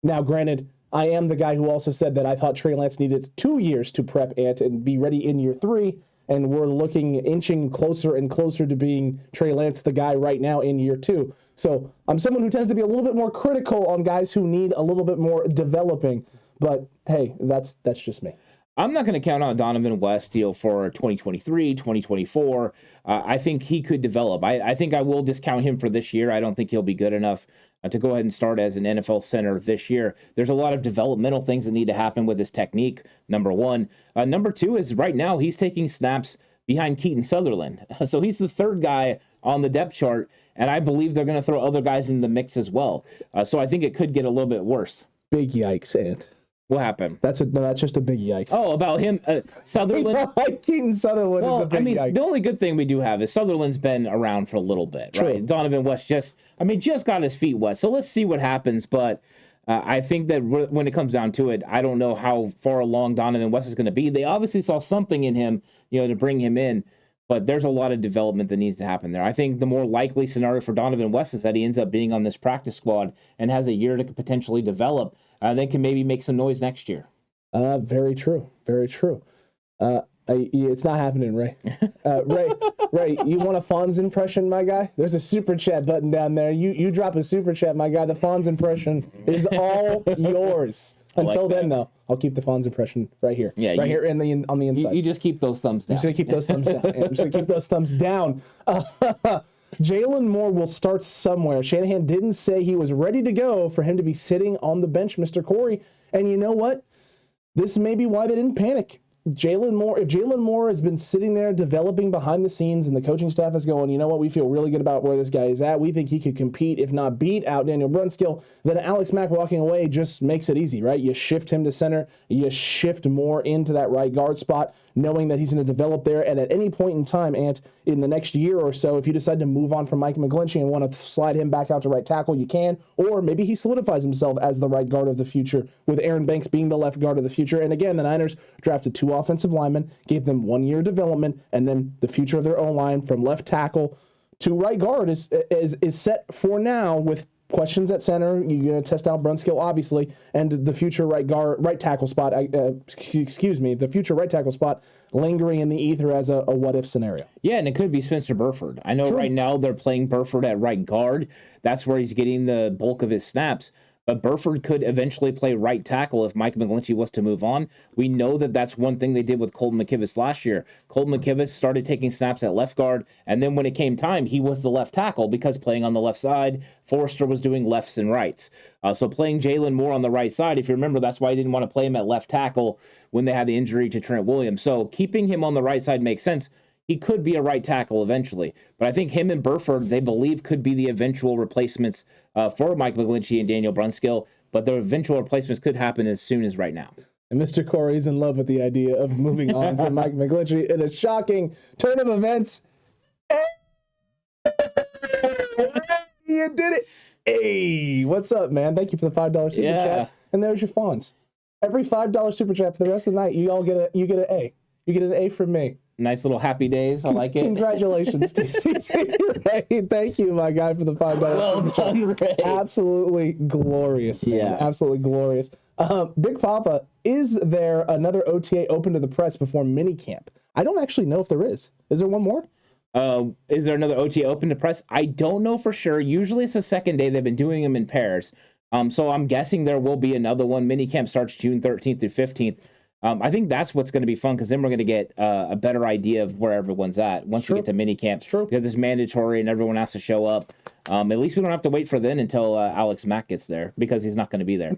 Now, granted, I am the guy who also said that I thought Trey Lance needed 2 years to prep Ant and be ready in year 3, and we're inching closer and closer to being Trey Lance the guy right now in year 2. So I'm someone who tends to be a little bit more critical on guys who need a little bit more developing, but hey, that's just me. I'm not going to count on Donovan West for 2023, 2024. I think he could develop. I think I will discount him for this year. I don't think he'll be good enough to go ahead and start as an NFL center this year. There's a lot of developmental things that need to happen with his technique, number one. Number two is right now he's taking snaps behind Keaton Sutherland. So he's the third guy on the depth chart, and I believe they're going to throw other guys in the mix as well. So I think it could get a little bit worse. Big yikes, Ant. What happened? That's just a big yikes. Oh, about him, Sutherland. Keaton Sutherland is a big yikes. The only good thing we do have is Sutherland's been around for a little bit, True. Right? Donovan West just got his feet wet. So let's see what happens. But I think that when it comes down to it, I don't know how far along Donovan West is going to be. They obviously saw something in him, to bring him in. But there's a lot of development that needs to happen there. I think the more likely scenario for Donovan West is that he ends up being on this practice squad and has a year to potentially develop. Then can maybe make some noise next year. Very true. Very true. It's not happening, Ray. Ray, you want a Fonz impression, my guy? There's a super chat button down there. You drop a super chat, my guy. The Fonz impression is all yours. Until then, though, I'll keep the Fonz impression right here. Yeah, here on the inside. You just keep those thumbs down. I'm just going to keep those thumbs down. I'm just going to keep those thumbs down. Jalen Moore will start somewhere. Shanahan didn't say he was ready to go for him to be sitting on the bench, Mr. Corey. And you know what? This may be why they didn't panic. If Jalen Moore has been sitting there developing behind the scenes and the coaching staff is going, you know what, we feel really good about where this guy is at. We think he could compete, if not beat out Daniel Brunskill. Then Alex Mack walking away just makes it easy, right? You shift him to center. You shift Moore into that right guard spot, knowing that he's going to develop there. And at any point in time, Ant, in the next year or so, if you decide to move on from Mike McGlinchey and want to slide him back out to right tackle, you can. Or maybe he solidifies himself as the right guard of the future, with Aaron Banks being the left guard of the future. And again, the Niners drafted 2 offensive linemen, gave them 1 year development, and then the future of their own line from left tackle to right guard is set for now, with questions at center. You're going to test out Brunskill, obviously, and the future right tackle spot. The future right tackle spot lingering in the ether as a what if scenario. Yeah, and it could be Spencer Burford. I know Right now they're playing Burford at right guard. That's where he's getting the bulk of his snaps. But Burford could eventually play right tackle if Mike McGlinchey was to move on. We know that that's one thing they did with Colton McKivitz last year. Colton McKivitz started taking snaps at left guard, and then when it came time, he was the left tackle because playing on the left side, Forrester was doing lefts and rights. So playing Jalen Moore on the right side, if you remember, that's why I didn't want to play him at left tackle when they had the injury to Trent Williams. So keeping him on the right side makes sense. He could be a right tackle eventually. But I think him and Burford, they believe, could be the eventual replacements for Mike McGlinchey and Daniel Brunskill. But the eventual replacements could happen as soon as right now. And Mr. Corey's in love with the idea of moving on from Mike McGlinchey in a shocking turn of events. You did it. Hey, what's up, man? Thank you for the $5 super chat. And there's your Fonz. Every $5 super chat for the rest of the night, you get an A. You get an A from me. Nice little happy days. I like it. Congratulations, TC. Ray. Thank you, my guy, for the $5. Well done, Ray. Absolutely glorious, man. Yeah. Absolutely glorious. Big Papa, is there another OTA open to the press before minicamp? I don't actually know if there is. Is there one more? Is there another OTA open to press? I don't know for sure. Usually it's the second day. They've been doing them in pairs. So I'm guessing there will be another one. Minicamp starts June 13th through 15th. I think that's what's going to be fun, because then we're going to get a better idea of where everyone's at once we get to minicamp. True. Because it's mandatory and everyone has to show up. At least we don't have to wait for then until Alex Mack gets there, because he's not going to be there.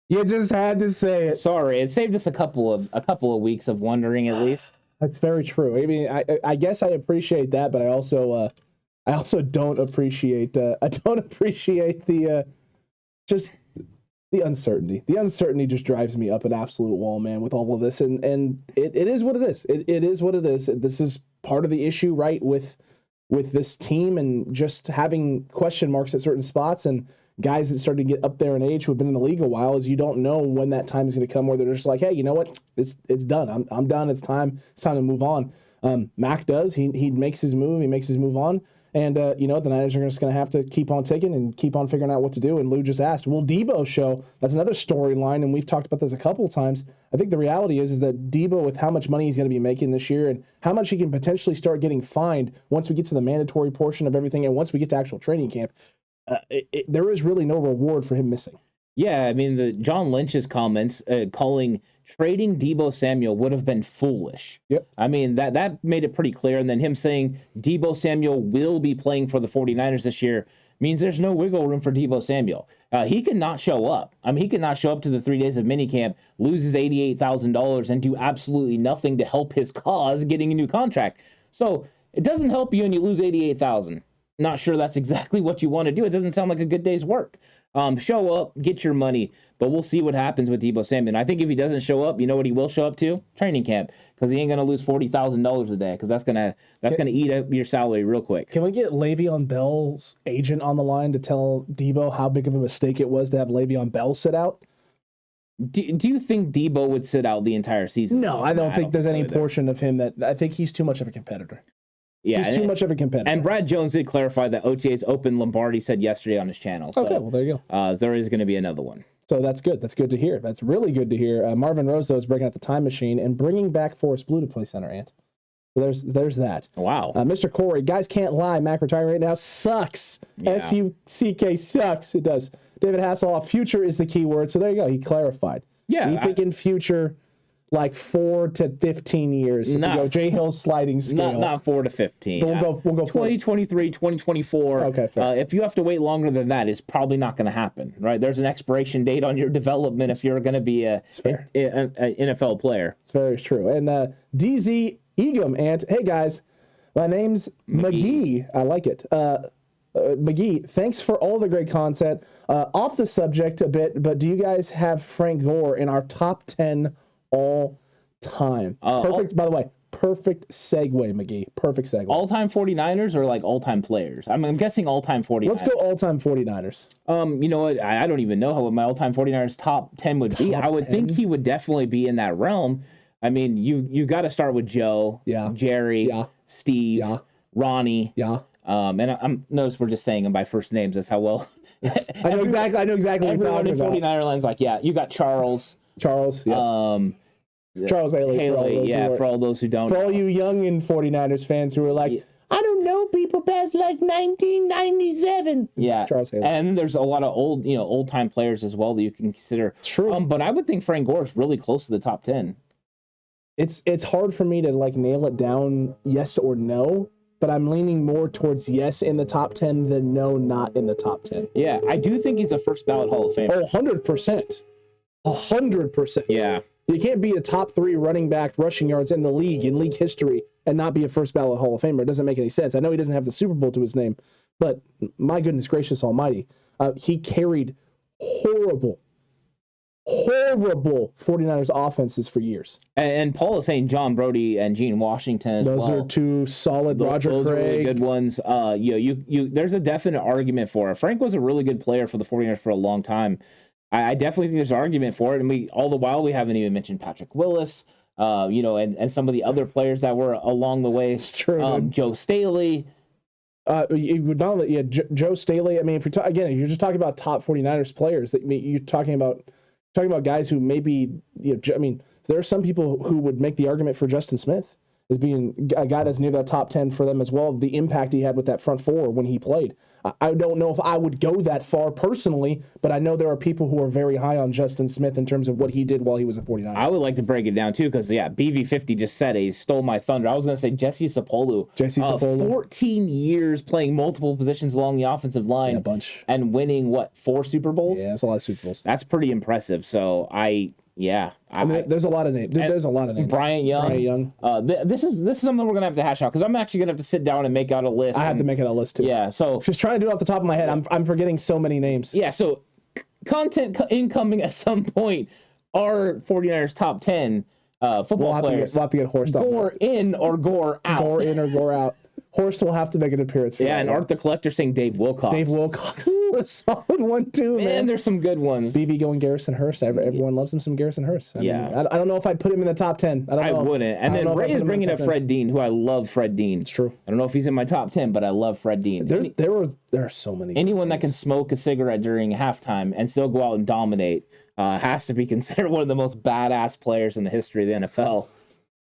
You just had to say it. Sorry, it saved us a couple of weeks of wondering at least. That's very true. I mean, I guess I appreciate that, but I also don't appreciate the just the uncertainty. The uncertainty just drives me up an absolute wall, man, with all of this. And it is what it is. It is what it is. This is part of the issue, right, with this team, and just having question marks at certain spots, and guys that start to get up there in age who have been in the league a while, is you don't know when that time is going to come where they're just like, hey, you know what? It's done. I'm done. It's time to move on. Mack does. He makes his move. He makes his move on. And, the Niners are just going to have to keep on ticking and keep on figuring out what to do. And Lou just asked, will Deebo show? That's another storyline, and we've talked about this a couple of times. I think the reality is that Deebo, with how much money he's going to be making this year and how much he can potentially start getting fined once we get to the mandatory portion of everything and once we get to actual training camp, there is really no reward for him missing. Yeah, I mean, the John Lynch's comments calling trading Deebo Samuel would have been foolish. Yep. I mean, that made it pretty clear. And then him saying Deebo Samuel will be playing for the 49ers this year means there's no wiggle room for Deebo Samuel. He could not show up. I mean, he could not show up to the 3 days of minicamp, lose his $88,000, and do absolutely nothing to help his cause getting a new contract. So it doesn't help you and you lose $88,000. Not sure that's exactly what you want to do. It doesn't sound like a good day's work. Show up, get your money, but we'll see what happens with Deebo Samuel. And I think if he doesn't show up, you know what he will show up to? Training camp, because he ain't gonna lose $40,000 a day, because that's gonna eat up your salary real quick. Can we get Le'Veon Bell's agent on the line to tell Deebo how big of a mistake it was to have Le'Veon Bell sit out? Do you think Deebo would sit out the entire season? No, I don't think there's any portion of him that I think he's too much of a competitor. Yeah, he's too much of a competitor. And Brad Jones did clarify that OTA's open. Lombardi said yesterday on his channel. So, okay, well, there you go. There is going to be another one. So that's good. That's good to hear. That's really good to hear. Marvin Rose, though, is breaking out the time machine and bringing back Forrest Blue to play center, Ant. So there's that. Wow. Mr. Corey, guys can't lie. Mack retiring right now sucks. Yeah. SUCK sucks. It does. David Hasselhoff, future is the key word. So there you go. He clarified. Yeah. You think in future, like 4 to 15 years. If you go Jay Hill's sliding scale. Not 4 to 15. We'll go 2023, 2024. Okay. If you have to wait longer than that, it's probably not going to happen, right? There's an expiration date on your development if you're going to be an NFL player. It's very true. And DZ Egum, and hey guys, my name's McGee. I like it. McGee, thanks for all the great content. Off the subject a bit, but do you guys have Frank Gore in our top 10 all time? Perfect, by the way, perfect segue, McGee. Perfect segue. All-time 49ers or like all-time players? I'm guessing all-time 49ers. Let's go all-time 49ers. You know what? I don't even know what my all-time 49ers top 10 would be. I would think he would definitely be in that realm. I mean, you got to start with Joe, Jerry, Steve, Ronnie. And I'm notice we're just saying them by first names. That's how well. I know exactly what you're talking about. 49er lines, like, you got Charles. Charles Haley, for all those who don't know. For all you young and 49ers fans who are like, I don't know people past like 1997. Yeah. Charles Haley. And there's a lot of old time players as well that you can consider. True. But I would think Frank Gore is really close to the top 10. It's hard for me to like nail it down yes or no, but I'm leaning more towards yes in the top 10 than no, not in the top 10. Yeah, I do think he's a first ballot Hall of Famer. Oh, 100%. 100%. Yeah. You can't be a top 3 running back rushing yards in the league, in league history, and not be a first ballot Hall of Famer. It doesn't make any sense. I know he doesn't have the Super Bowl to his name, but my goodness gracious almighty, he carried horrible 49ers offenses for are And Paul is saying John Brody and Gene Washington as those well. Are two solid. Roger those Craig. Are really good ones. There's a definite argument for it. Frank was a really good player for the 49ers for a long time. I definitely think there's an argument for it. And all the while, we haven't even mentioned Patrick Willis, and some of the other players that were along the way. It's true. Joe Staley. Joe Staley. I mean, if you're just talking about top 49ers players, you're talking about guys who maybe, there are some people who would make the argument for Justin Smith as being a guy that's near that top 10 for them as well. The impact he had with that front four when he played. I don't know if I would go that far personally, but I know there are people who are very high on Justin Smith in terms of what he did while he was a 49er. I would like to break it down too, because BV50 just said it. He stole my thunder. I was going to say JC Sepolu. 14 years playing multiple positions along the offensive line, a bunch, and winning 4 Super Bowls? Yeah, that's a lot of Super Bowls. That's pretty impressive. So there's a lot of names. There's a lot of names. Bryant Young. This is something we're gonna have to hash out, because I'm actually gonna have to sit down and make out a list. I have to make it a list too. Yeah. So just trying to do it off the top of my head. I'm forgetting so many names. Yeah. So content incoming at some point are 49ers top 10 football players. We'll have to get Horst on. Gore in or Gore out. Gore in or Gore out. Horst will have to make an appearance for that. And Art the Collector saying Dave Wilcox. Dave Wilcox. A solid one, too, man. There's some good ones. BB going Garrison Hurst. Everyone loves him some Garrison Hurst. I mean, I don't know if I'd put him in the top 10. I wouldn't. And then Ray is bringing up Fred Dean, who I love Fred Dean. It's true. I don't know if he's in my top 10, but I love Fred Dean. There are so many. Anyone that can smoke a cigarette during halftime and still go out and dominate has to be considered one of the most badass players in the history of the NFL.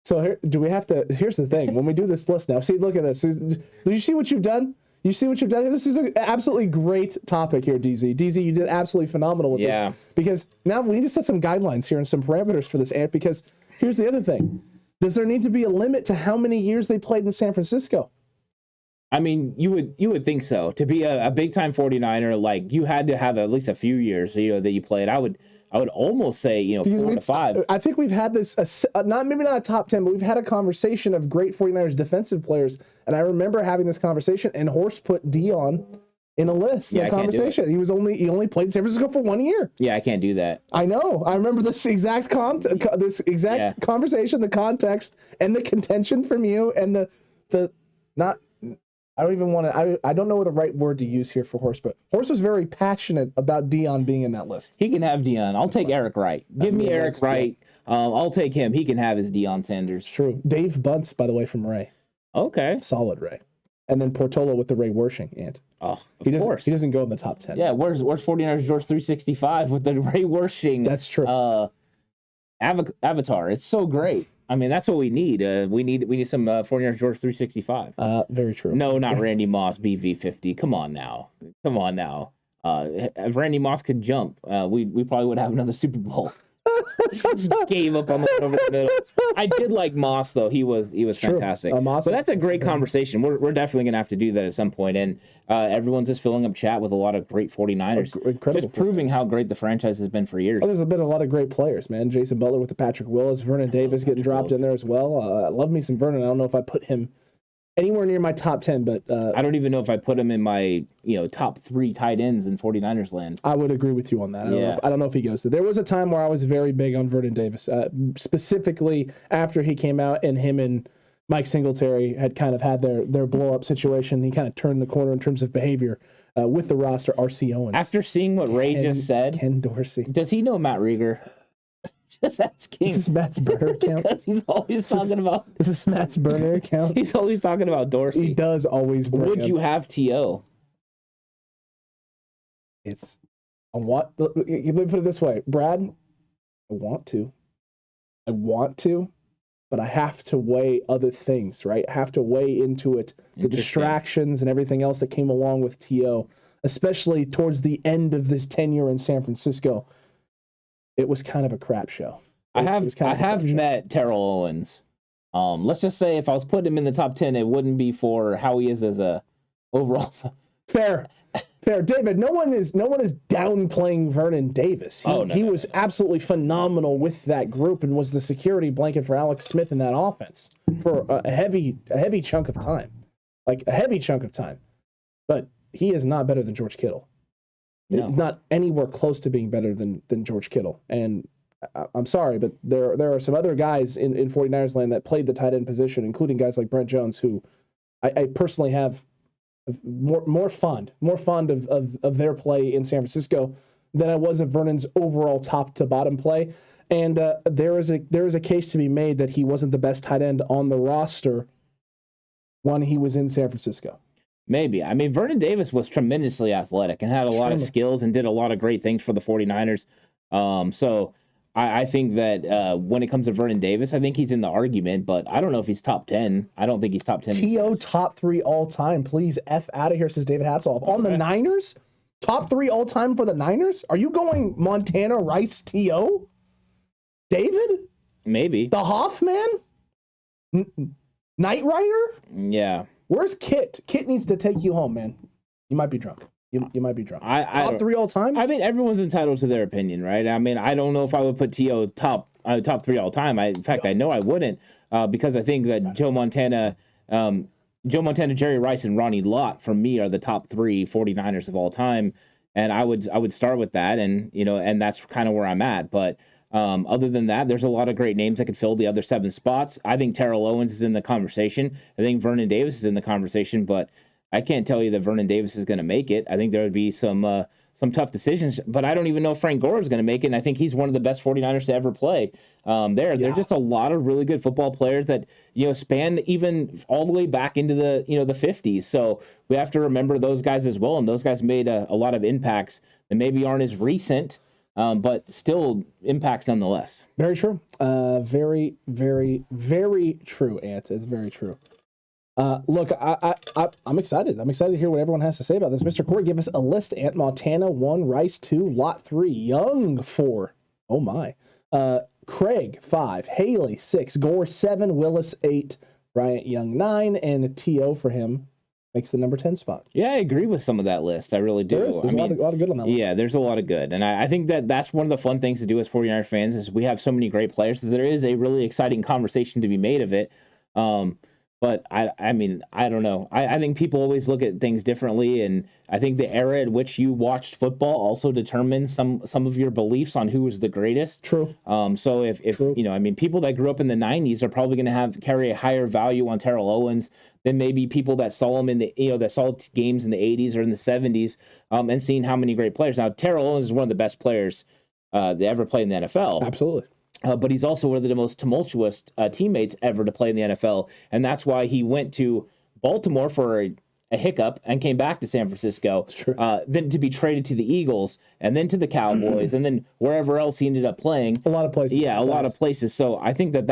So here's the thing. When we do this list now, see, look at this. Do you see what you've done? You see what you've done here? This is an absolutely great topic here, DZ. DZ, you did absolutely phenomenal with this. Because now we need to set some guidelines here and some parameters for this, Ant, because here's the other thing. Does there need to be a limit to how many years they played in San Francisco? I mean, you would think so. To be a big-time 49er, you had to have at least a few years, that you played. I would almost say, 4 to 5. I think we've had this, maybe not a top 10, but we've had a conversation of great 49ers defensive players. And I remember having this conversation, and Horst put Dion in a list. Yeah, in a conversation. He only played in San Francisco for 1 year. Yeah, I can't do that. I know. I remember this exact conversation, the context, and the contention from you, and I don't even want to. I don't know the right word to use here for Horst, but Horst was very passionate about Dion being in that list. He can have Dion. I'll take Eric Wright. Give me Eric Wright. I'll take him. He can have his Deion Sanders. True. Dave Bunce, by the way, from Ray. Okay. Solid Ray. And then Portola with the Ray Wersching. And of course. He doesn't go in the top 10. Yeah, where's 49ers George 365 with the Ray Wersching? That's true. Avatar. It's so great. I mean, that's what we need. We need some 49ers George 365. Very true. No, not Randy Moss BV50. Come on now. If Randy Moss could jump, we probably would have another Super Bowl. Just gave up on the one over the middle. I did like Moss though. He was fantastic. But that's a great conversation. We're definitely gonna have to do that at some point. And everyone's just filling up chat with a lot of great 49ers. Just proving how great the franchise has been for years. There's been a lot of great players, man. Jason Butler with the Patrick Willis, Vernon Davis getting dropped in there as well. I love me some Vernon. I don't know if I put him anywhere near my top 10, but I don't even know if I put him in my top 3 tight ends in 49ers land. I would agree with you on that. I don't know if he goes there. There was a time where I was very big on Vernon Davis, specifically after he came out and him and Mike Singletary had kind of had their blow up situation. He kind of turned the corner in terms of behavior with the roster. RC Owens. After seeing what Ray just said, Ken Dorsey. Does he know Matt Rieger? Just asking. This is Matt's burner account. Because he's always talking about. This is Matt's burner account. He's always talking about Dorsey. He does always. Would you have T.O.? It's on what? Let me put it this way, Brad. I want to, but I have to weigh other things, right? I have to weigh into it the distractions and everything else that came along with T.O., especially towards the end of this tenure in San Francisco. It was kind of a crap show. I have met Terrell Owens. Let's just say if I was putting him in the top 10, it wouldn't be for how he is as a overall. Fair, David. No one is downplaying Vernon Davis. He was absolutely phenomenal with that group and was the security blanket for Alex Smith in that offense for a heavy chunk of time, But he is not better than George Kittle. No. Not anywhere close to being better than George Kittle. And I'm sorry, but there are some other guys in 49ers land that played the tight end position, including guys like Brent Jones, who I personally have more fond of their play in San Francisco than I was of Vernon's overall top to bottom play. And there is a case to be made that he wasn't the best tight end on the roster when he was in San Francisco. Maybe. I mean, Vernon Davis was tremendously athletic and had a lot of skills and did a lot of great things for the 49ers. So I think that when it comes to Vernon Davis, I think he's in the argument, but I don't know if he's top 10. I don't think he's top 10. T.O. top 3 all time. Please F out of here, says David Hasselhoff. On the Niners? Top 3 all time for the Niners? Are you going Montana, Rice, T.O.? David? Maybe. The Hoffman? Knight Rider? Yeah. Where's Kit? Kit needs to take you home, man. You might be drunk. You might be drunk. Top 3 all time? I mean, everyone's entitled to their opinion, right? I mean, I don't know if I would put T.O. top 3 all time. In fact, I know I wouldn't because I think that Joe Montana, Jerry Rice, and Ronnie Lott, for me, are the top 3 49ers of all time. And I would start with that, and that's kind of where I'm at. But other than that, there's a lot of great names that could fill the other 7 spots. I think Terrell Owens is in the conversation. I think Vernon Davis is in the conversation, but I can't tell you that Vernon Davis is going to make it. I think there would be some tough decisions, but I don't even know if Frank Gore is going to make it, and I think he's one of the best 49ers to ever play. There's just a lot of really good football players that, span even all the way back into the 50s. So we have to remember those guys as well, and those guys made a lot of impacts that maybe aren't as recent, but still impacts nonetheless. Very true. Very, very, very true, Ant. It's very true. Look, I'm excited. I'm excited to hear what everyone has to say about this. Mr. Corey, give us a list. Ant, Montana 1, Rice 2, Lott 3, Young 4. Oh my. Craig 5, Haley 6, Gore 7, Willis 8, Bryant Young 9, and T.O. for him makes the number 10 spot. Yeah, I agree with some of that list. I really do. There's a lot of good on that list. Yeah, there's a lot of good. And I think that's one of the fun things to do as 49ers fans is we have so many great players that there is a really exciting conversation to be made of it. But I mean, I don't know. I think people always look at things differently, and I think the era in which you watched football also determines some of your beliefs on who was the greatest. True. So if True. People that grew up in the 90s are probably going to carry a higher value on Terrell Owens than maybe people that saw him in that saw games in the 80s or in the 70s, and seeing how many great players. Now, Terrell Owens is one of the best players that ever played in the NFL. Absolutely. But he's also one of the most tumultuous teammates ever to play in the NFL. And that's why he went to Baltimore for a hiccup and came back to San Francisco, then to be traded to the Eagles and then to the Cowboys and then wherever else he ended up playing. A lot of places. Yeah, a lot of places. So I think that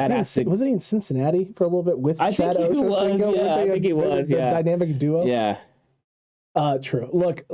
wasn't he in Cincinnati for a little bit with Chad Ochocinco? I think he was. The dynamic duo. Yeah. True. Look.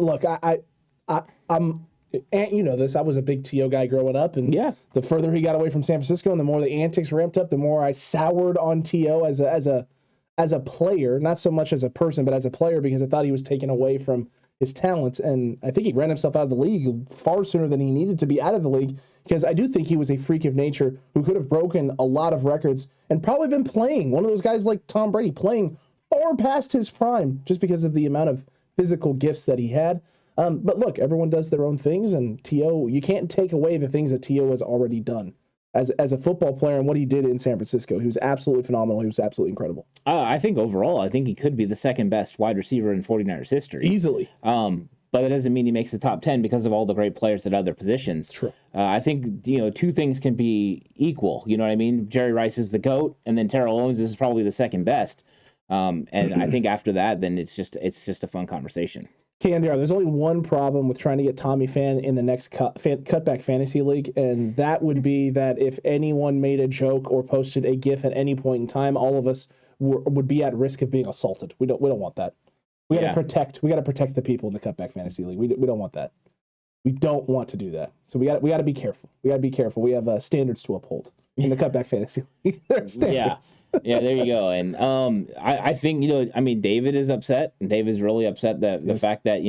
I'm. And you know this, I was a big T.O. guy growing up, and the further he got away from San Francisco and the more the antics ramped up, the more I soured on T.O. as a player, not so much as a person, but as a player, because I thought he was taken away from his talent, and I think he ran himself out of the league far sooner than he needed to be out of the league, because I do think he was a freak of nature who could have broken a lot of records and probably been playing, one of those guys like Tom Brady, playing far past his prime just because of the amount of physical gifts that he had. But look, everyone does their own things, and T.O., you can't take away the things that T.O. has already done as a football player and what he did in San Francisco. He was absolutely phenomenal. He was absolutely incredible. I think overall, he could be the second best wide receiver in 49ers history. Easily. But that doesn't mean he makes the top 10 because of all the great players at other positions. True. I think, two things can be equal. You know what I mean? Jerry Rice is the GOAT, and then Terrell Owens is probably the second best. And I think after that, then it's just a fun conversation. KNDR, there's only one problem with trying to get Tommy Fan in the next Cutback Fantasy League, and that would be that if anyone made a joke or posted a GIF at any point in time, all of us would be at risk of being assaulted. We don't want that. We got to protect the people in the Cutback Fantasy League. We don't want that. We don't want to do that. So we got to be careful. We have standards to uphold in the Cutback Fantasy League. There are standards. Yeah, there you go. And I think, David is upset. And David's really upset that the fact that,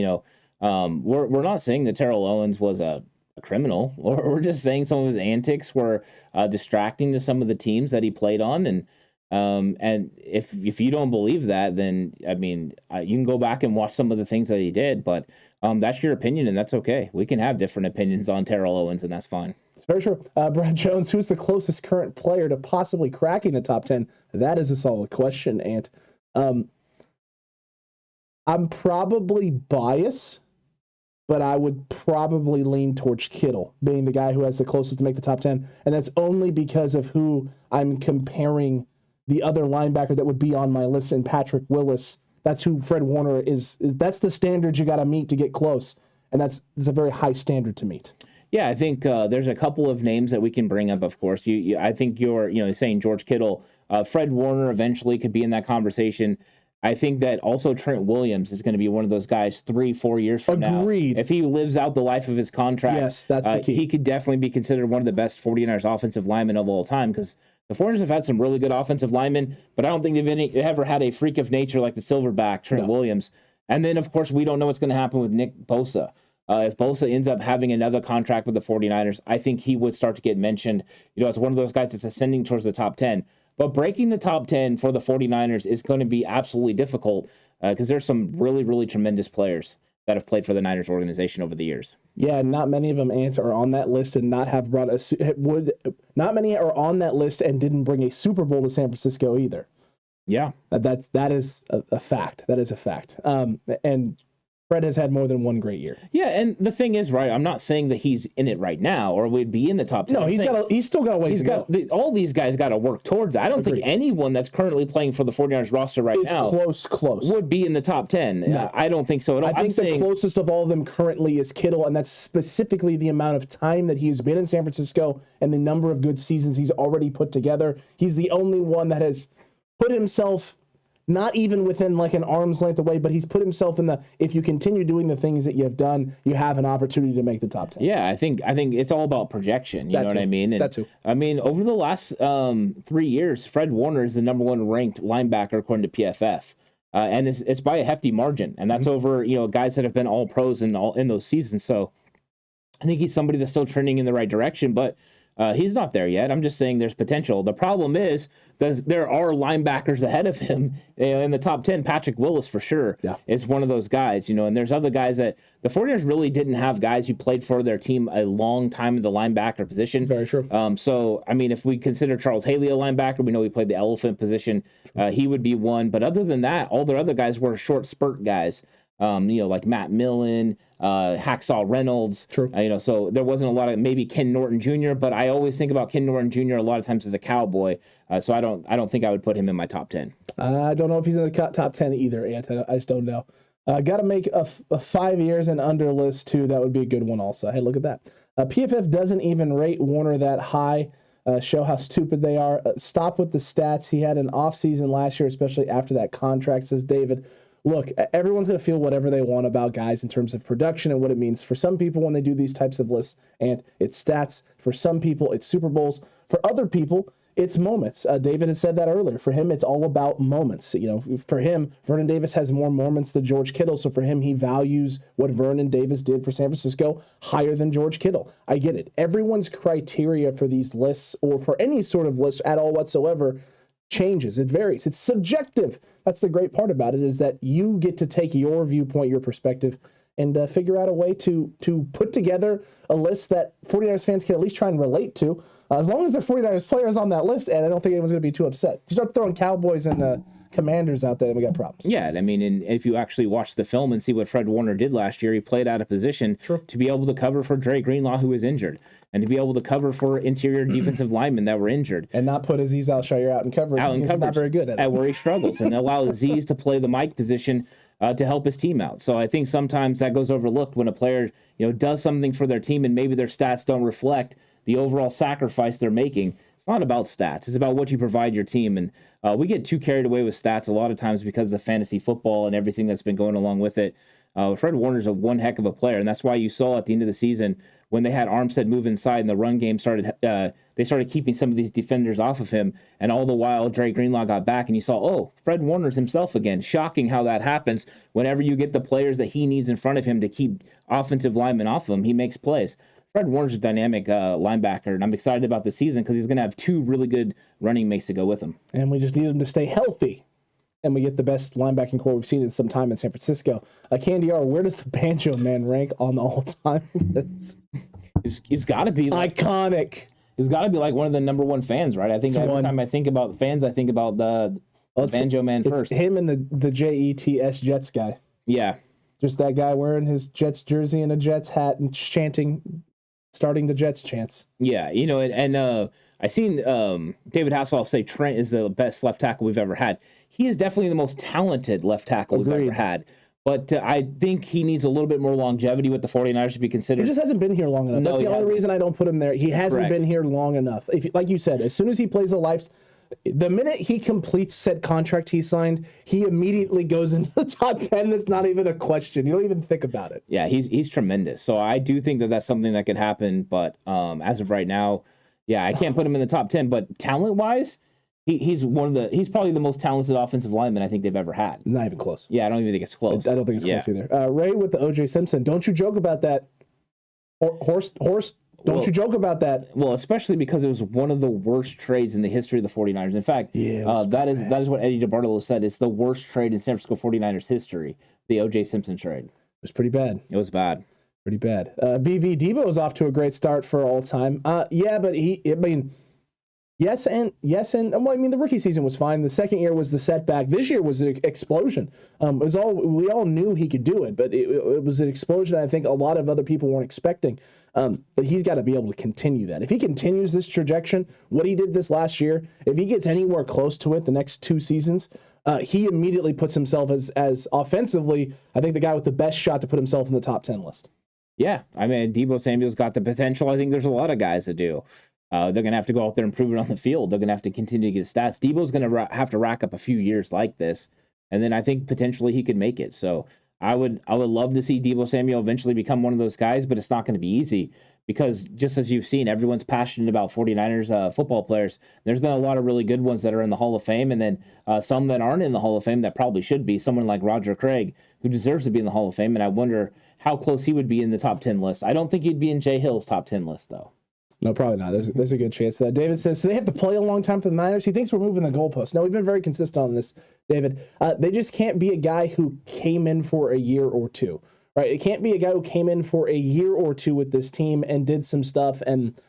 we're not saying that Terrell Owens was a criminal. We're just saying some of his antics were distracting to some of the teams that he played on. And if you don't believe that, then, you can go back and watch some of the things that he did. But that's your opinion, and that's okay. We can have different opinions on Terrell Owens, and that's fine. It's very true. Brad Jones, who's the closest current player to possibly cracking the top 10? That is a solid question, and I'm probably biased but I would probably lean towards Kittle being the guy who has the closest to make the top 10. And that's only because of who I'm comparing the other linebacker that would be on my list, and Patrick Willis. That's who Fred Warner is. That's the standard you got to meet to get close. And that's a very high standard to meet. Yeah, I think there's a couple of names that we can bring up. Of course, I think you're saying George Kittle, Fred Warner eventually could be in that conversation. I think that also Trent Williams is going to be one of those guys 3-4 years from Agreed. now. If he lives out the life of his contract, yes, that's the key. He could definitely be considered one of the best 49ers offensive linemen of all time, because the 49ers have had some really good offensive linemen, but I don't think they've ever had a freak of nature like the silverback Trent Williams. And then, of course, we don't know what's going to happen with Nick Bosa. If Bosa ends up having another contract with the 49ers, I think he would start to get mentioned. It's one of those guys that's ascending towards the top 10. But breaking the top 10 for the 49ers is going to be absolutely difficult because there's some really, really tremendous players that have played for the Niners organization over the years. Yeah, not many of them are on that list and not have brought not many are on that list and didn't bring a Super Bowl to San Francisco either. Yeah, that is a fact. That is a fact. And Fred has had more than one great year. Yeah, and the thing is, right, I'm not saying that he's in it right now or would be in the top 10. No, he's still got a ways to go. All these guys got to work towards that. I don't think anyone that's currently playing for the 49ers roster right now close would be in the top 10. No. I don't think so at all. I think the closest of all of them currently is Kittle, and that's specifically the amount of time that he's been in San Francisco and the number of good seasons he's already put together. He's the only one that has put himself not even within like an arm's length away, but he's put himself in if you continue doing the things that you have done, you have an opportunity to make the top 10. Yeah, I think it's all about projection. You know what I mean? And, that too. I mean, over the last 3 years, Fred Warner is the number one ranked linebacker according to PFF. And it's by a hefty margin. And that's over, guys that have been all pros in those seasons. So I think he's somebody that's still trending in the right direction, but he's not there yet. I'm just saying there's potential. The problem is there are linebackers ahead of him in the top 10. Patrick Willis, for sure, is one of those guys, and there's other guys that the 49ers really didn't have guys who played for their team a long time in the linebacker position. Very true. So, I mean, if we consider Charles Haley a linebacker, we know he played the elephant position. He would be one. But other than that, all their other guys were short spurt guys. Like Matt Millen, Hacksaw Reynolds. True. So there wasn't a lot of maybe Ken Norton Jr., but I always think about Ken Norton Jr. a lot of times as a Cowboy. So I don't think I would put him in my top 10. I don't know if he's in the top 10 either, Ant. I just don't know. Got to make a 5 years and under list too. That would be a good one also. Hey, look at that. PFF doesn't even rate Warner that high. Show how stupid they are. Stop with the stats. He had an off season last year, especially after that contract, says David. Look, everyone's going to feel whatever they want about guys in terms of production and what it means. For some people, when they do these types of lists, and it's stats. For some people, it's Super Bowls. For other people, it's moments. David has said that earlier. For him, it's all about moments. For him, Vernon Davis has more moments than George Kittle. So for him, he values what Vernon Davis did for San Francisco higher than George Kittle. I get it. Everyone's criteria for these lists or for any sort of list at all whatsoever changes. It varies. It's subjective. That's the great part about it, is that you get to take your viewpoint, your perspective, and figure out a way to put together a list that 49ers fans can at least try and relate to. As long as there are 49ers players on that list, and I don't think anyone's going to be too upset. You start throwing Cowboys and Commanders out there, and we got problems. Yeah, I mean, and if you actually watch the film and see what Fred Warner did last year, he played out of position to be able to cover for Dre Greenlaw, who was injured, and to be able to cover for interior defensive linemen that were injured. And not put Azeez Al-Shaair out in coverage. He's not very good at it. Where he struggles, and allow Azeez to play the Mike position to help his team out. So I think sometimes that goes overlooked when a player does something for their team and maybe their stats don't reflect the overall sacrifice they're making. It's not about stats. It's about what you provide your team. And we get too carried away with stats a lot of times because of fantasy football and everything that's been going along with it. Fred Warner's one heck of a player, and that's why you saw at the end of the season when they had Armstead move inside and the run game started, they started keeping some of these defenders off of him, and all the while Dre Greenlaw got back, and you saw, Fred Warner's himself again. Shocking how that happens. Whenever you get the players that he needs in front of him to keep offensive linemen off of him, he makes plays. Fred Warner's a dynamic linebacker, and I'm excited about the season because he's going to have two really good running mates to go with him. And we just need him to stay healthy. And we get the best linebacking core we've seen in some time in San Francisco. Candy R, where does the Banjo Man rank on the all-time list? He's got to be iconic. He's got to be like one of the number one fans, right? I think every time I think about the fans, I think about the Banjo Man first. It's him and the JETS Jets guy. Yeah. Just that guy wearing his Jets jersey and a Jets hat and chanting, starting the Jets chants. Yeah, I seen David Hasselhoff say Trent is the best left tackle we've ever had. He is definitely the most talented left tackle we've ever had. But I think he needs a little bit more longevity with the 49ers to be considered. He just hasn't been here long enough. That's the only reason I don't put him there. He hasn't been here long enough. Like you said, as soon as he plays the minute he completes said contract he signed, he immediately goes into the top 10. That's not even a question. You don't even think about it. Yeah, he's tremendous. So I do think that that's something that could happen. But as of right now, yeah, I can't put him in the top 10. But talent-wise, he's probably the most talented offensive lineman I think they've ever had. Not even close. Yeah, I don't even think it's close. I don't think it's close either. Ray with the O.J. Simpson. Don't you joke about that. Horse. Don't you joke about that. Well, especially because it was one of the worst trades in the history of the 49ers. In fact, that is what Eddie DeBartolo said. It's the worst trade in San Francisco 49ers history, the O.J. Simpson trade. It was pretty bad. It was bad. Pretty bad. BV Deebo is off to a great start for all time. But yes, and the rookie season was fine. The second year was the setback. This year was an explosion. We all knew he could do it, but it was an explosion I think a lot of other people weren't expecting. But he's got to be able to continue that. If he continues this trajectory, what he did this last year, if he gets anywhere close to it the next 2 seasons, he immediately puts himself as offensively, I think, the guy with the best shot to put himself in the top 10 list. Yeah, I mean, Deebo Samuel's got the potential. I think there's a lot of guys that do. They're going to have to go out there and prove it on the field. They're going to have to continue to get stats. Deebo's going to have to rack up a few years like this, and then I think potentially he could make it. So I would love to see Deebo Samuel eventually become one of those guys, but it's not going to be easy because just as you've seen, everyone's passionate about 49ers football players. There's been a lot of really good ones that are in the Hall of Fame, and then some that aren't in the Hall of Fame that probably should be. Someone like Roger Craig, who deserves to be in the Hall of Fame, and I wonder how close he would be in the top 10 list. I don't think he'd be in Jay Hill's top 10 list, though. No, probably not. There's a good chance that. David says, so they have to play a long time for the Niners? He thinks we're moving the goalposts. No, we've been very consistent on this, David. They just can't be a guy who came in for a year or two, right? It can't be a guy who came in for a year or two with this team and did some stuff and,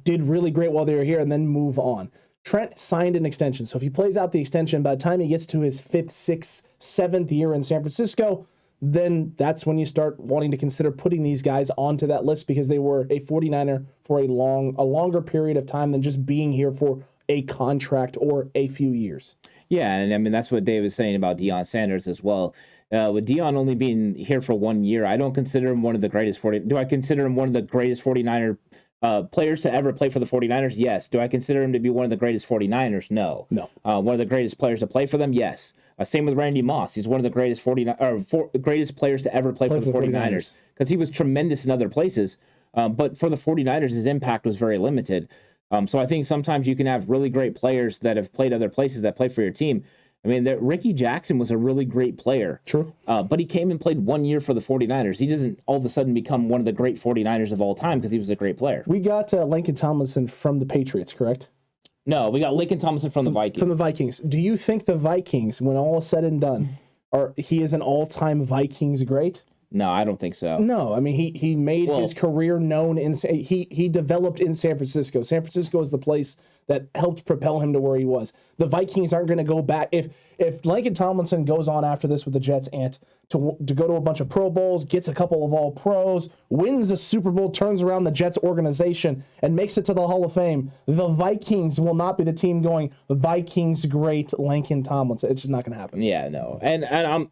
did really great while they were here and then move on. Trent signed an extension. So if he plays out the extension, by the time he gets to his 5th, 6th, 7th year in San Francisco, then that's when you start wanting to consider putting these guys onto that list because they were a 49er for a longer period of time than just being here for a contract or a few years. Yeah, and I mean, that's what Dave was saying about Deion Sanders as well. With Deion only being here for 1 year, I don't consider him one of the greatest Do I consider him one of the greatest 49er players to ever play for the 49ers? Yes. Do I consider him to be one of the greatest 49ers? No. One of the greatest players to play for them? Yes. Same with Randy Moss. He's one of the greatest greatest players to ever play for the 49ers because he was tremendous in other places. But for the 49ers, his impact was very limited. So I think sometimes you can have really great players that have played other places that play for your team. I mean, Ricky Jackson was a really great player. True. But he came and played 1 year for the 49ers. He doesn't all of a sudden become one of the great 49ers of all time because he was a great player. We got Lincoln Tomlinson from the Patriots, correct? No, we got Lincoln Tomlinson from the Vikings. From the Vikings. Do you think the Vikings, when all is said and done, he is an all-time Vikings great? No, I don't think so. No, I mean he made his career known he developed in San Francisco. San Francisco is the place that helped propel him to where he was. The Vikings aren't going to go back if Lincoln Tomlinson goes on after this with the Jets and to go to a bunch of Pro Bowls, gets a couple of All Pros, wins a Super Bowl, turns around the Jets organization and makes it to the Hall of Fame. The Vikings will not be the team going Vikings great Lincoln Tomlinson. It's just not going to happen. Yeah, no. And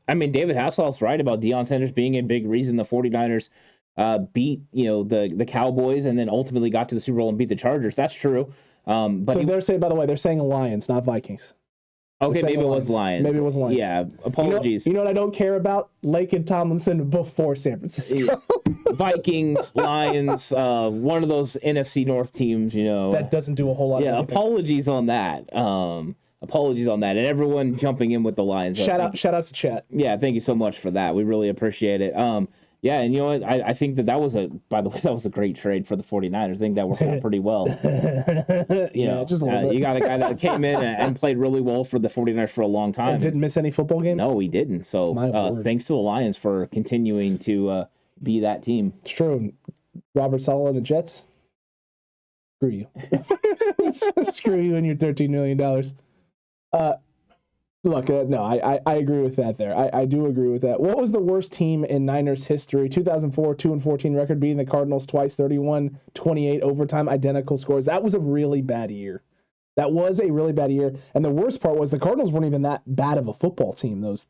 I mean David Hasselhoff's right about Deion Sanders being a big reason the 49ers beat the Cowboys and then ultimately got to the Super Bowl and beat the Chargers. That's true. But so they're saying, by the way, they're saying Lions, not Vikings. Okay, maybe it was Lions. Maybe it was Lions. Yeah, apologies. You know what I don't care about? Lincoln Tomlinson before San Francisco. Vikings, Lions, one of those NFC North teams, That doesn't do a whole lot. Yeah, apologies on that. Apologies on that. And everyone jumping in with the Lions. Shout out to chat. Yeah, thank you so much for that. We really appreciate it. Yeah, and you know what? I think that was a great trade for the 49ers. I think that worked out pretty well. Just a little bit. You got a guy that came in and played really well for the 49ers for a long time. And didn't miss any football games? No, he didn't. So thanks to the Lions for continuing to be that team. It's true. Robert Saleh and the Jets, screw you. Screw you and your $13 million. Look, no, I agree with that there. I do agree with that. What was the worst team in Niners history? 2004, 2-14 record, beating the Cardinals twice, 31-28 overtime, identical scores. That was a really bad year. That was a really bad year. And the worst part was the Cardinals weren't even that bad of a football team those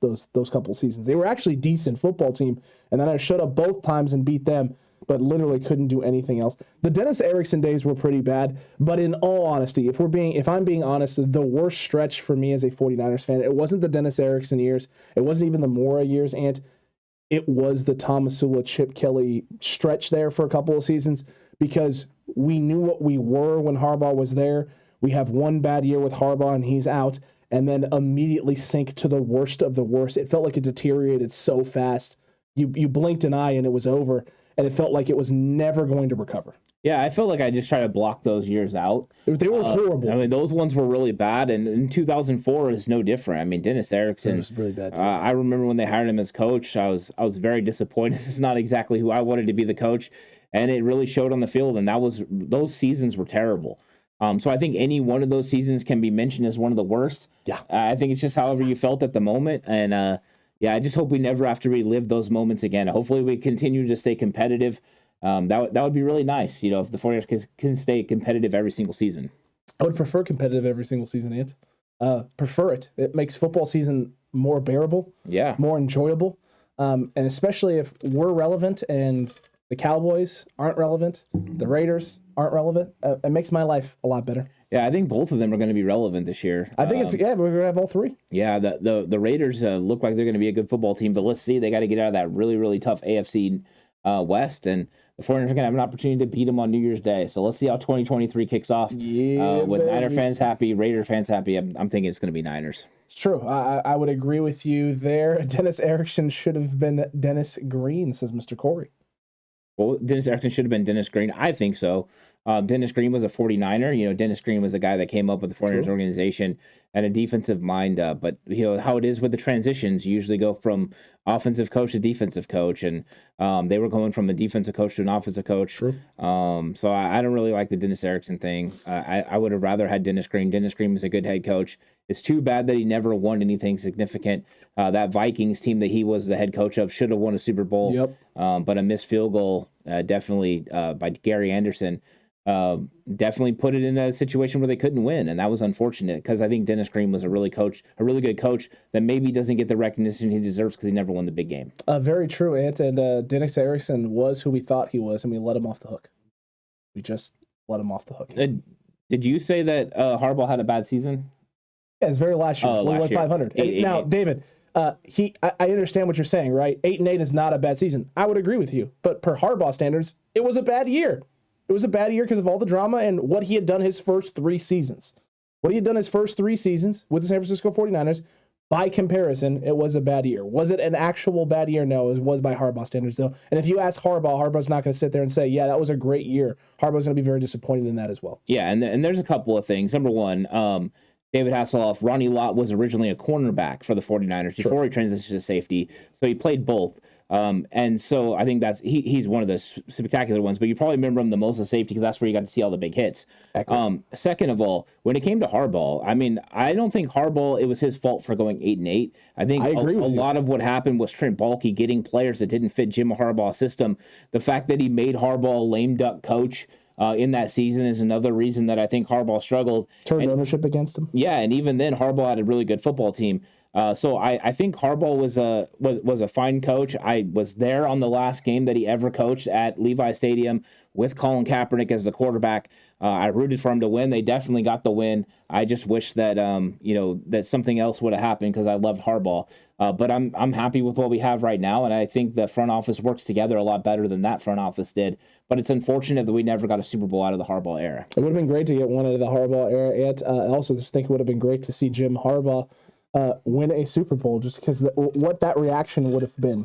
couple seasons. They were actually a decent football team. And then I showed up both times and beat them, but literally couldn't do anything else. The Dennis Erickson days were pretty bad, but in all honesty, if I'm being honest, the worst stretch for me as a 49ers fan, it wasn't the Dennis Erickson years, it wasn't even the Mora years, and it was the Tomasula, Chip Kelly stretch there for a couple of seasons, because we knew what we were when Harbaugh was there. We have one bad year with Harbaugh and he's out, and then immediately sink to the worst of the worst. It felt like it deteriorated so fast. You blinked an eye and it was over. And it felt like it was never going to recover. Yeah, I felt like I just tried to block those years out. They were horrible. I mean, those ones were really bad, and in 2004 is no different. I mean, Dennis Erickson was really bad too. I remember when they hired him as coach, I was very disappointed. It's not exactly who I wanted to be the coach, and it really showed on the field. And those seasons were terrible. So I think any one of those seasons can be mentioned as one of the worst. Yeah, I think it's just however you felt at the moment, and. Yeah, I just hope we never have to relive those moments again. Hopefully we continue to stay competitive. That would be really nice, if the 49ers can stay competitive every single season. I would prefer competitive every single season, Ant. Prefer it. It makes football season more bearable, more enjoyable, and especially if we're relevant and the Cowboys aren't relevant, the Raiders aren't relevant. It makes my life a lot better. Yeah, I think both of them are going to be relevant this year. I think we're going to have all three. Yeah, the Raiders look like they're going to be a good football team, but let's see. They got to get out of that really, really tough AFC West, and the 49ers are going to have an opportunity to beat them on New Year's Day. So let's see how 2023 kicks off. With Niner fans happy, Raider fans happy, I'm thinking it's going to be Niners. It's true. I would agree with you there. Dennis Erickson should have been Dennis Green, says Mr. Corey. Well, Dennis Erickson should have been Dennis Green. I think so. Dennis Green was a 49er. Dennis Green was a guy that came up with the 49ers organization and a defensive mind. But, how it is with the transitions, you usually go from offensive coach to defensive coach. And they were going from a defensive coach to an offensive coach. True. So I don't really like the Dennis Erickson thing. I would have rather had Dennis Green. Dennis Green was a good head coach. It's too bad that he never won anything significant. That Vikings team that he was the head coach of should have won a Super Bowl. Yep. But a missed field goal, definitely by Gary Anderson, definitely put it in a situation where they couldn't win, and that was unfortunate because I think Dennis Green was a really good coach that maybe doesn't get the recognition he deserves because he never won the big game. Very true, Ant. And Dennis Erickson was who we thought he was, and we let him off the hook. We just let him off the hook. Did you say that Harbaugh had a bad season? Yeah, it's very last year. We went 500. Now, David, I understand what you're saying, right? 8-8 is not a bad season. I would agree with you, but per Harbaugh standards, it was a bad year. It was a bad year because of all the drama and what he had done his first 3 seasons. What he had done his first 3 seasons with the San Francisco 49ers, by comparison, it was a bad year. Was it an actual bad year? No, it was by Harbaugh standards, though. And if you ask Harbaugh's not going to sit there and say, yeah, that was a great year. Harbaugh's going to be very disappointed in that as well. Yeah, and there's a couple of things. Number one, David Hasselhoff, Ronnie Lott was originally a cornerback for the 49ers before he transitioned to safety, so he played both. And so I think he's one of the spectacular ones, but you probably remember him the most as safety because that's where you got to see all the big hits. Second of all, when it came to Harbaugh, I mean, I don't think Harbaugh, it was his fault for going 8-8. I think a lot of what happened was Trent Baalke getting players that didn't fit Jim Harbaugh's system. The fact that he made Harbaugh a lame duck coach in that season is another reason that I think Harbaugh struggled. Turned ownership against him. Yeah, and even then, Harbaugh had a really good football team. So I think Harbaugh was a fine coach. I was there on the last game that he ever coached at Levi Stadium with Colin Kaepernick as the quarterback. I rooted for him to win. They definitely got the win. I just wish that that something else would have happened because I loved Harbaugh. But I'm happy with what we have right now, and I think the front office works together a lot better than that front office did. But it's unfortunate that we never got a Super Bowl out of the Harbaugh era. It would have been great to get one out of the Harbaugh era. And I also just think it would have been great to see Jim Harbaugh win a Super Bowl, just because what that reaction would have been,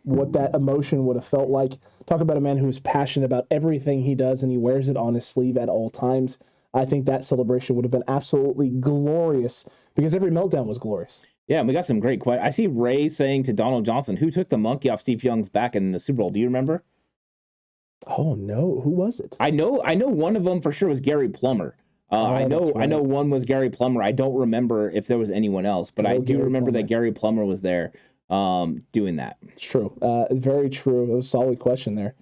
what that emotion would have felt like. Talk about a man who is passionate about everything he does and he wears it on his sleeve at all times. I think that celebration would have been absolutely glorious because every meltdown was glorious. Yeah, and we got some great questions. I see Ray saying to Donald Johnson, who took the monkey off Steve Young's back in the Super Bowl? Do you remember? Oh, no. Who was it? I know one of them for sure was Gary Plummer. I know one was Gary Plummer. I don't remember if there was anyone else, but I do remember that Gary Plummer was there doing that. It's true. It's very true. It was a solid question there.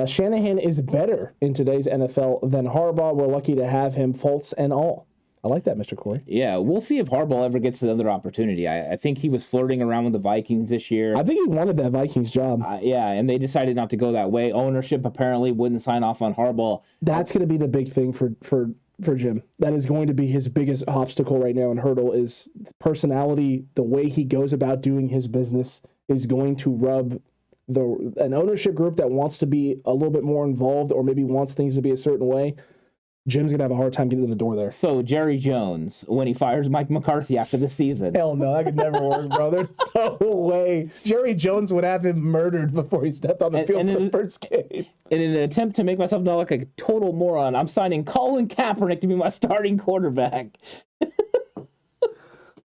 Shanahan is better in today's NFL than Harbaugh. We're lucky to have him, faults and all. I like that, Mr. Corey. Yeah, we'll see if Harbaugh ever gets another opportunity. I think he was flirting around with the Vikings this year. I think he wanted that Vikings job. Yeah, and they decided not to go that way. Ownership apparently wouldn't sign off on Harbaugh. That's going to be the big thing for Jim. That is going to be his biggest obstacle right now and hurdle is personality. The way he goes about doing his business is going to rub an ownership group that wants to be a little bit more involved or maybe wants things to be a certain way. Jim's going to have a hard time getting in the door there. So Jerry Jones, when he fires Mike McCarthy after the season. Hell no, that could never work, brother. No way. Jerry Jones would have him murdered before he stepped on the field for the first game. In an attempt to make myself not look like a total moron, I'm signing Colin Kaepernick to be my starting quarterback.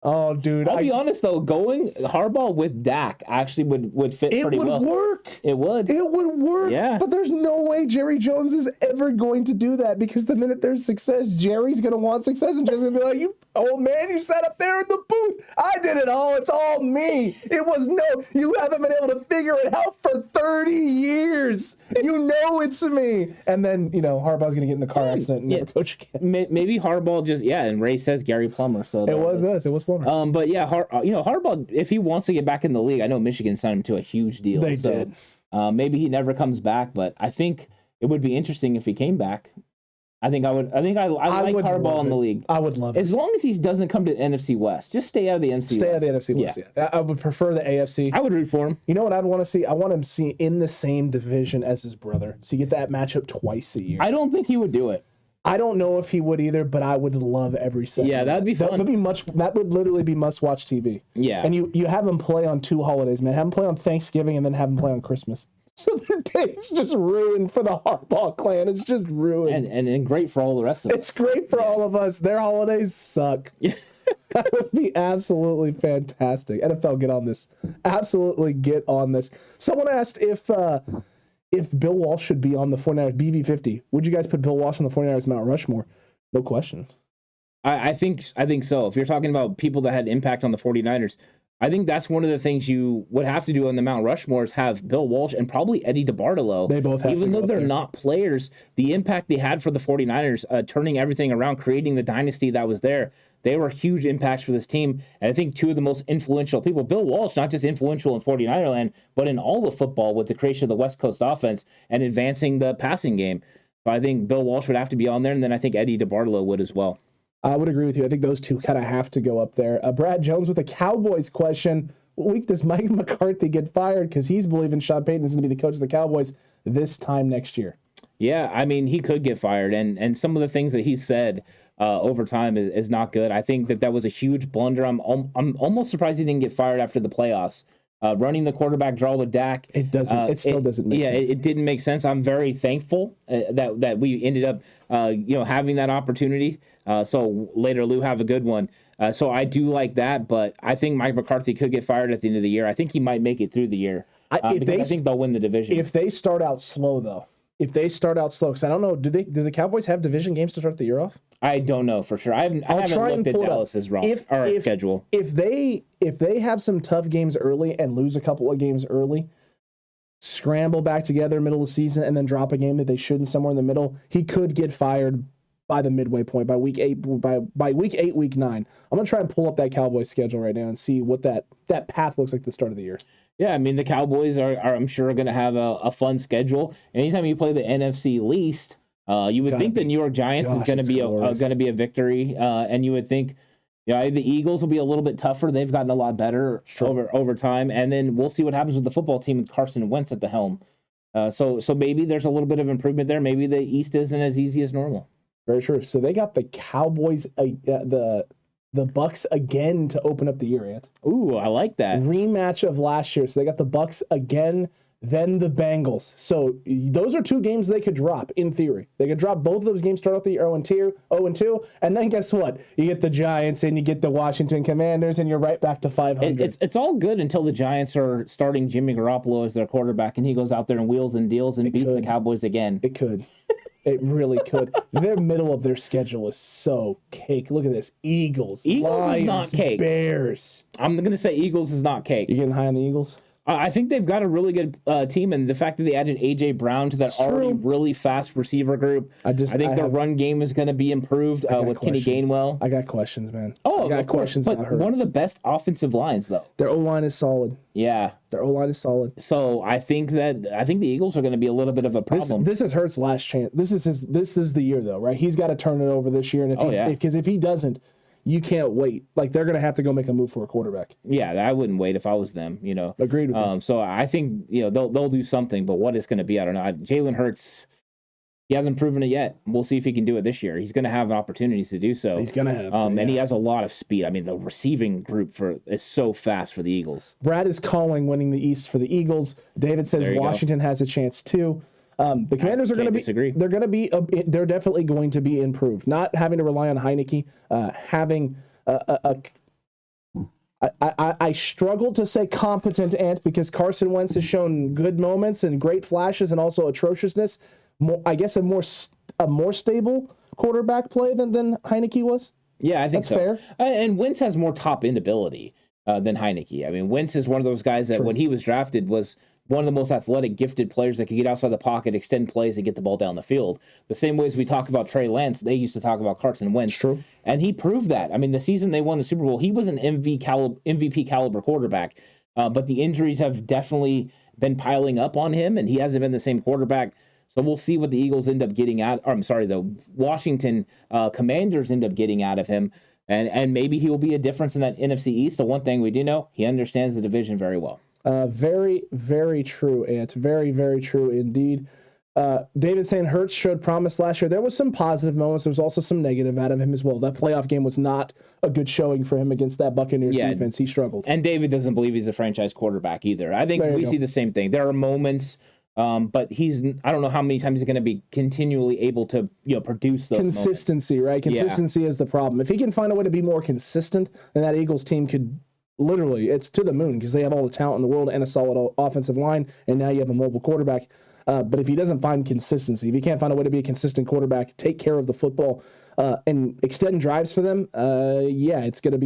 Oh, dude. I'll be honest, though. Going Harbaugh with Dak actually would fit pretty well. It would work. It would. It would work. Yeah. But there's no way Jerry Jones is ever going to do that because the minute there's success, Jerry's going to want success and Jerry's going to be like, you old man, you sat up there in the booth. I did it all. It's all me. You haven't been able to figure it out for 30 years. You know it's me. And then, Harbaugh's going to get in a car accident and never coach again. Maybe Harbaugh and Ray says Gary Plummer. So it was Plummer. But yeah, Harbaugh, if he wants to get back in the league, I know Michigan signed him to a huge deal. They did. Maybe he never comes back, but I think it would be interesting if he came back. I like Harbaugh in the league. I would love it. As long as he doesn't come to the NFC West. Just stay out of the NFC West. Stay out of the NFC West, yeah. I would prefer the AFC. I would root for him. You know what I'd want to see? I want him to see in the same division as his brother. So you get that matchup twice a year. I don't think he would do it. I don't know if he would either, but I would love every second. Yeah, that'd be fun. That would literally be must-watch TV. Yeah. And you have him play on 2 holidays, man. Have him play on Thanksgiving and then have him play on Christmas. So the day's just ruined for the Harbaugh clan. It's just ruined. And great for all the rest of us. It's great for all of us. Their holidays suck. That would be absolutely fantastic. NFL, get on this. Absolutely get on this. Someone asked if Bill Walsh should be on the 49ers BV50. Would you guys put Bill Walsh on the 49ers Mount Rushmore? No question. I think so. If you're talking about people that had impact on the 49ers, I think that's one of the things you would have to do on the Mount Rushmore is have Bill Walsh and probably Eddie DeBartolo. They both have even to though they're not players, the impact they had for the 49ers, turning everything around, creating the dynasty that was there, they were huge impacts for this team. And I think 2 of the most influential people, Bill Walsh, not just influential in 49er land, but in all of football with the creation of the West Coast offense and advancing the passing game. So I think Bill Walsh would have to be on there, and then I think Eddie DeBartolo would as well. I would agree with you. I think those 2 kind of have to go up there. Brad Jones with a Cowboys question. What week does Mike McCarthy get fired? Because he's believing Sean Payton is going to be the coach of the Cowboys this time next year. Yeah, I mean, he could get fired. And some of the things that he said over time is not good. I think that was a huge blunder. I'm almost surprised he didn't get fired after the playoffs. Running the quarterback draw with Dak. It still doesn't make sense. It didn't make sense. I'm very thankful that we ended up having that opportunity. So later, Lou, have a good one. So I do like that, but I think Mike McCarthy could get fired at the end of the year. I think he might make it through the year. I think they'll win the division. If they start out slow, though. Because I don't know, do the Cowboys have division games to start the year off? I don't know for sure. I haven't looked at Dallas's schedule. If they have some tough games early and lose a couple of games early, scramble back together middle of the season, and then drop a game that they shouldn't somewhere in the middle, he could get fired by the midway point, by week 8, by week 8, week 9. I'm gonna try and pull up that Cowboys schedule right now and see what that path looks like at the start of the year. Yeah, I mean the Cowboys are I'm sure going to have a fun schedle. Anytime you play the NFC least, you would think the New York Giants is going to be a victory, and you would think, the Eagles will be a little bit tougher. They've gotten a lot better over time, and then we'll see what happens with the football team with Carson Wentz at the helm. So maybe there's a little bit of improvement there. Maybe the East isn't as easy as normal. Very true. So they got the Cowboys, the Bucks again to open up the year, Ant. Ooh, I like that. Rematch of last year. So they got the Bucks again, then the Bengals. So those are 2 games they could drop, in theory. They could drop both of those games, start off the year 0-2, and then guess what? You get the Giants and you get the Washington Commanders, and you're right back to 500. It's all good until the Giants are starting Jimmy Garoppolo as their quarterback, and he goes out there and wheels and deals and beats the Cowboys again. It could. It really could. Their middle of their schedule is so cake. Look at this. Eagles Lions, is not cake. Bears. I'm going to say Eagles is not cake. You getting high on the Eagles? I think they've got a really good team, and the fact that they added A.J. Brown to that already really fast receiver group, I think their run game is going to be improved with Kenny Gainwell. I got questions, man. Oh, I got questions. But one of the best offensive lines, though. Their O-line is solid. Yeah. Their O-line is solid. So I think the Eagles are going to be a little bit of a problem. This is Hurts' last chance. This is the year, though, right? He's got to turn it over this year, and if he doesn't, you can't wait. Like, they're going to have to go make a move for a quarterback. Yeah, I wouldn't wait if I was them, Agreed with you. So I think, they'll do something, but what it's going to be, I don't know. Jalen Hurts, he hasn't proven it yet. We'll see if he can do it this year. He's going to have opportunities to do so. He's going to have to, And he has a lot of speed. I mean, the receiving group is so fast for the Eagles. Brad is calling winning the East for the Eagles. David says Washington has a chance, too. The Commanders are going to be. Disagree. They're going to be. They're definitely going to be improved. Not having to rely on Heineke. Having I struggle to say competent Ant because Carson Wentz has shown good moments and great flashes and also atrociousness. I guess a more stable quarterback play than Heineke was. Yeah, I think that's fair. And Wentz has more top end ability than Heineke. I mean, Wentz is one of those guys that when he was drafted was one of the most athletic, gifted players that could get outside the pocket, extend plays, and get the ball down the field. The same way as we talk about Trey Lance, they used to talk about Carson Wentz. True. And he proved that. I mean, the season they won the Super Bowl, he was an MVP caliber quarterback. But the injuries have definitely been piling up on him, and he hasn't been the same quarterback. So we'll see what the Eagles end up getting out. Or, I'm sorry, the Washington Commanders end up getting out of him. And maybe he will be a difference in that NFC East. So one thing we do know, he understands the division very well. Very, very true, Ant. Very, very true indeed. David saying Hurts showed promise last year. There was some positive moments. There was also some negative out of him as well. That playoff game was not a good showing for him against that Buccaneers defense. He struggled. And David doesn't believe he's a franchise quarterback either. I think we see the same thing. There are moments, but I don't know how many times he's going to be continually able to produce those consistency, moments. Right? Consistency is the problem. If he can find a way to be more consistent, then that Eagles team could literally, it's to the moon because they have all the talent in the world and a solid offensive line, and now you have a mobile quarterback. But if he doesn't find consistency, if he can't find a way to be a consistent quarterback, take care of the football, and extend drives for them, it's going to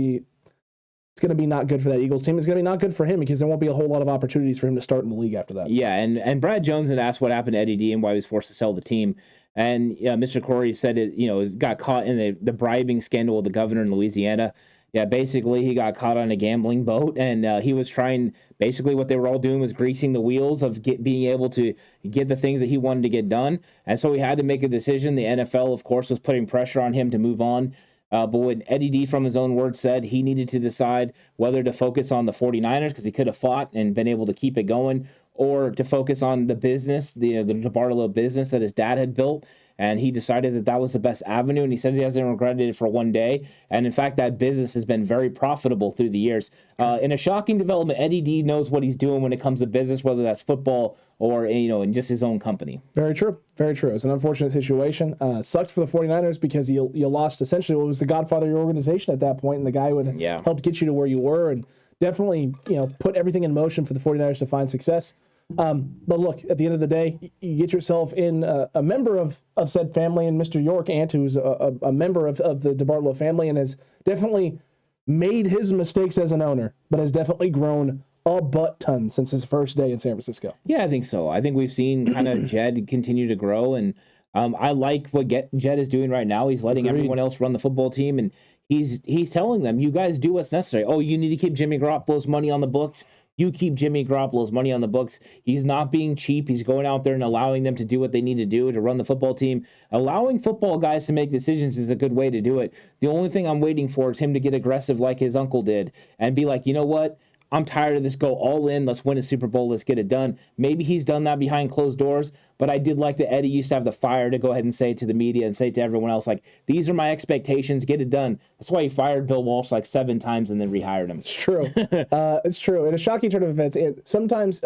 be not good for that Eagles team. It's going to be not good for him because there won't be a whole lot of opportunities for him to start in the league after that. Yeah, and Brad Jones had asked what happened to Eddie D and why he was forced to sell the team. And Mr. Corey said it, got caught in the bribing scandal with the governor in Louisiana. Yeah, basically he got caught on a gambling boat, and he was trying. Basically, what they were all doing was greasing the wheels of being able to get the things that he wanted to get done, and so he had to make a decision. The NFL, of course, was putting pressure on him to move on. But what Eddie D, from his own words, said, he needed to decide whether to focus on the 49ers because he could have fought and been able to keep it going, or to focus on the business, the DeBartolo business that his dad had built. And he decided that was the best avenue, and he says he hasn't regretted it for one day. And in fact, that business has been very profitable through the years. In a shocking development, Eddie D knows what he's doing when it comes to business, whether that's football or in just his own company. Very true. Very true. It's an unfortunate situation. Sucks for the 49ers because you lost essentially what was the godfather of your organization at that point, and the guy who would helped get you to where you were, and definitely put everything in motion for the 49ers to find success. But look, at the end of the day, you get yourself in a member of said family, and Mr. York, Ant, who's a member of the DeBartolo family and has definitely made his mistakes as an owner, but has definitely grown a butt-ton since his first day in San Francisco. Yeah, I think so. I think we've seen kind of Jed continue to grow, and I like what Jed is doing right now. He's letting everyone else run the football team, and he's telling them, you guys do what's necessary. Oh, you need to keep Jimmy Garoppolo's money on the books. You keep Jimmy Garoppolo's money on the books. He's not being cheap. He's going out there and allowing them to do what they need to do to run the football team. Allowing football guys to make decisions is a good way to do it. The only thing I'm waiting for is him to get aggressive like his uncle did and be like, you know what? I'm tired of this. Go all in. Let's win a Super Bowl. Let's get it done. Maybe he's done that behind closed doors, but I did like that Eddie used to have the fire to go ahead and say to the media and say to everyone else, like, these are my expectations. Get it done. That's why he fired Bill Walsh like 7 times and then rehired him. It's true. It's true. In a shocking turn of events, sometimes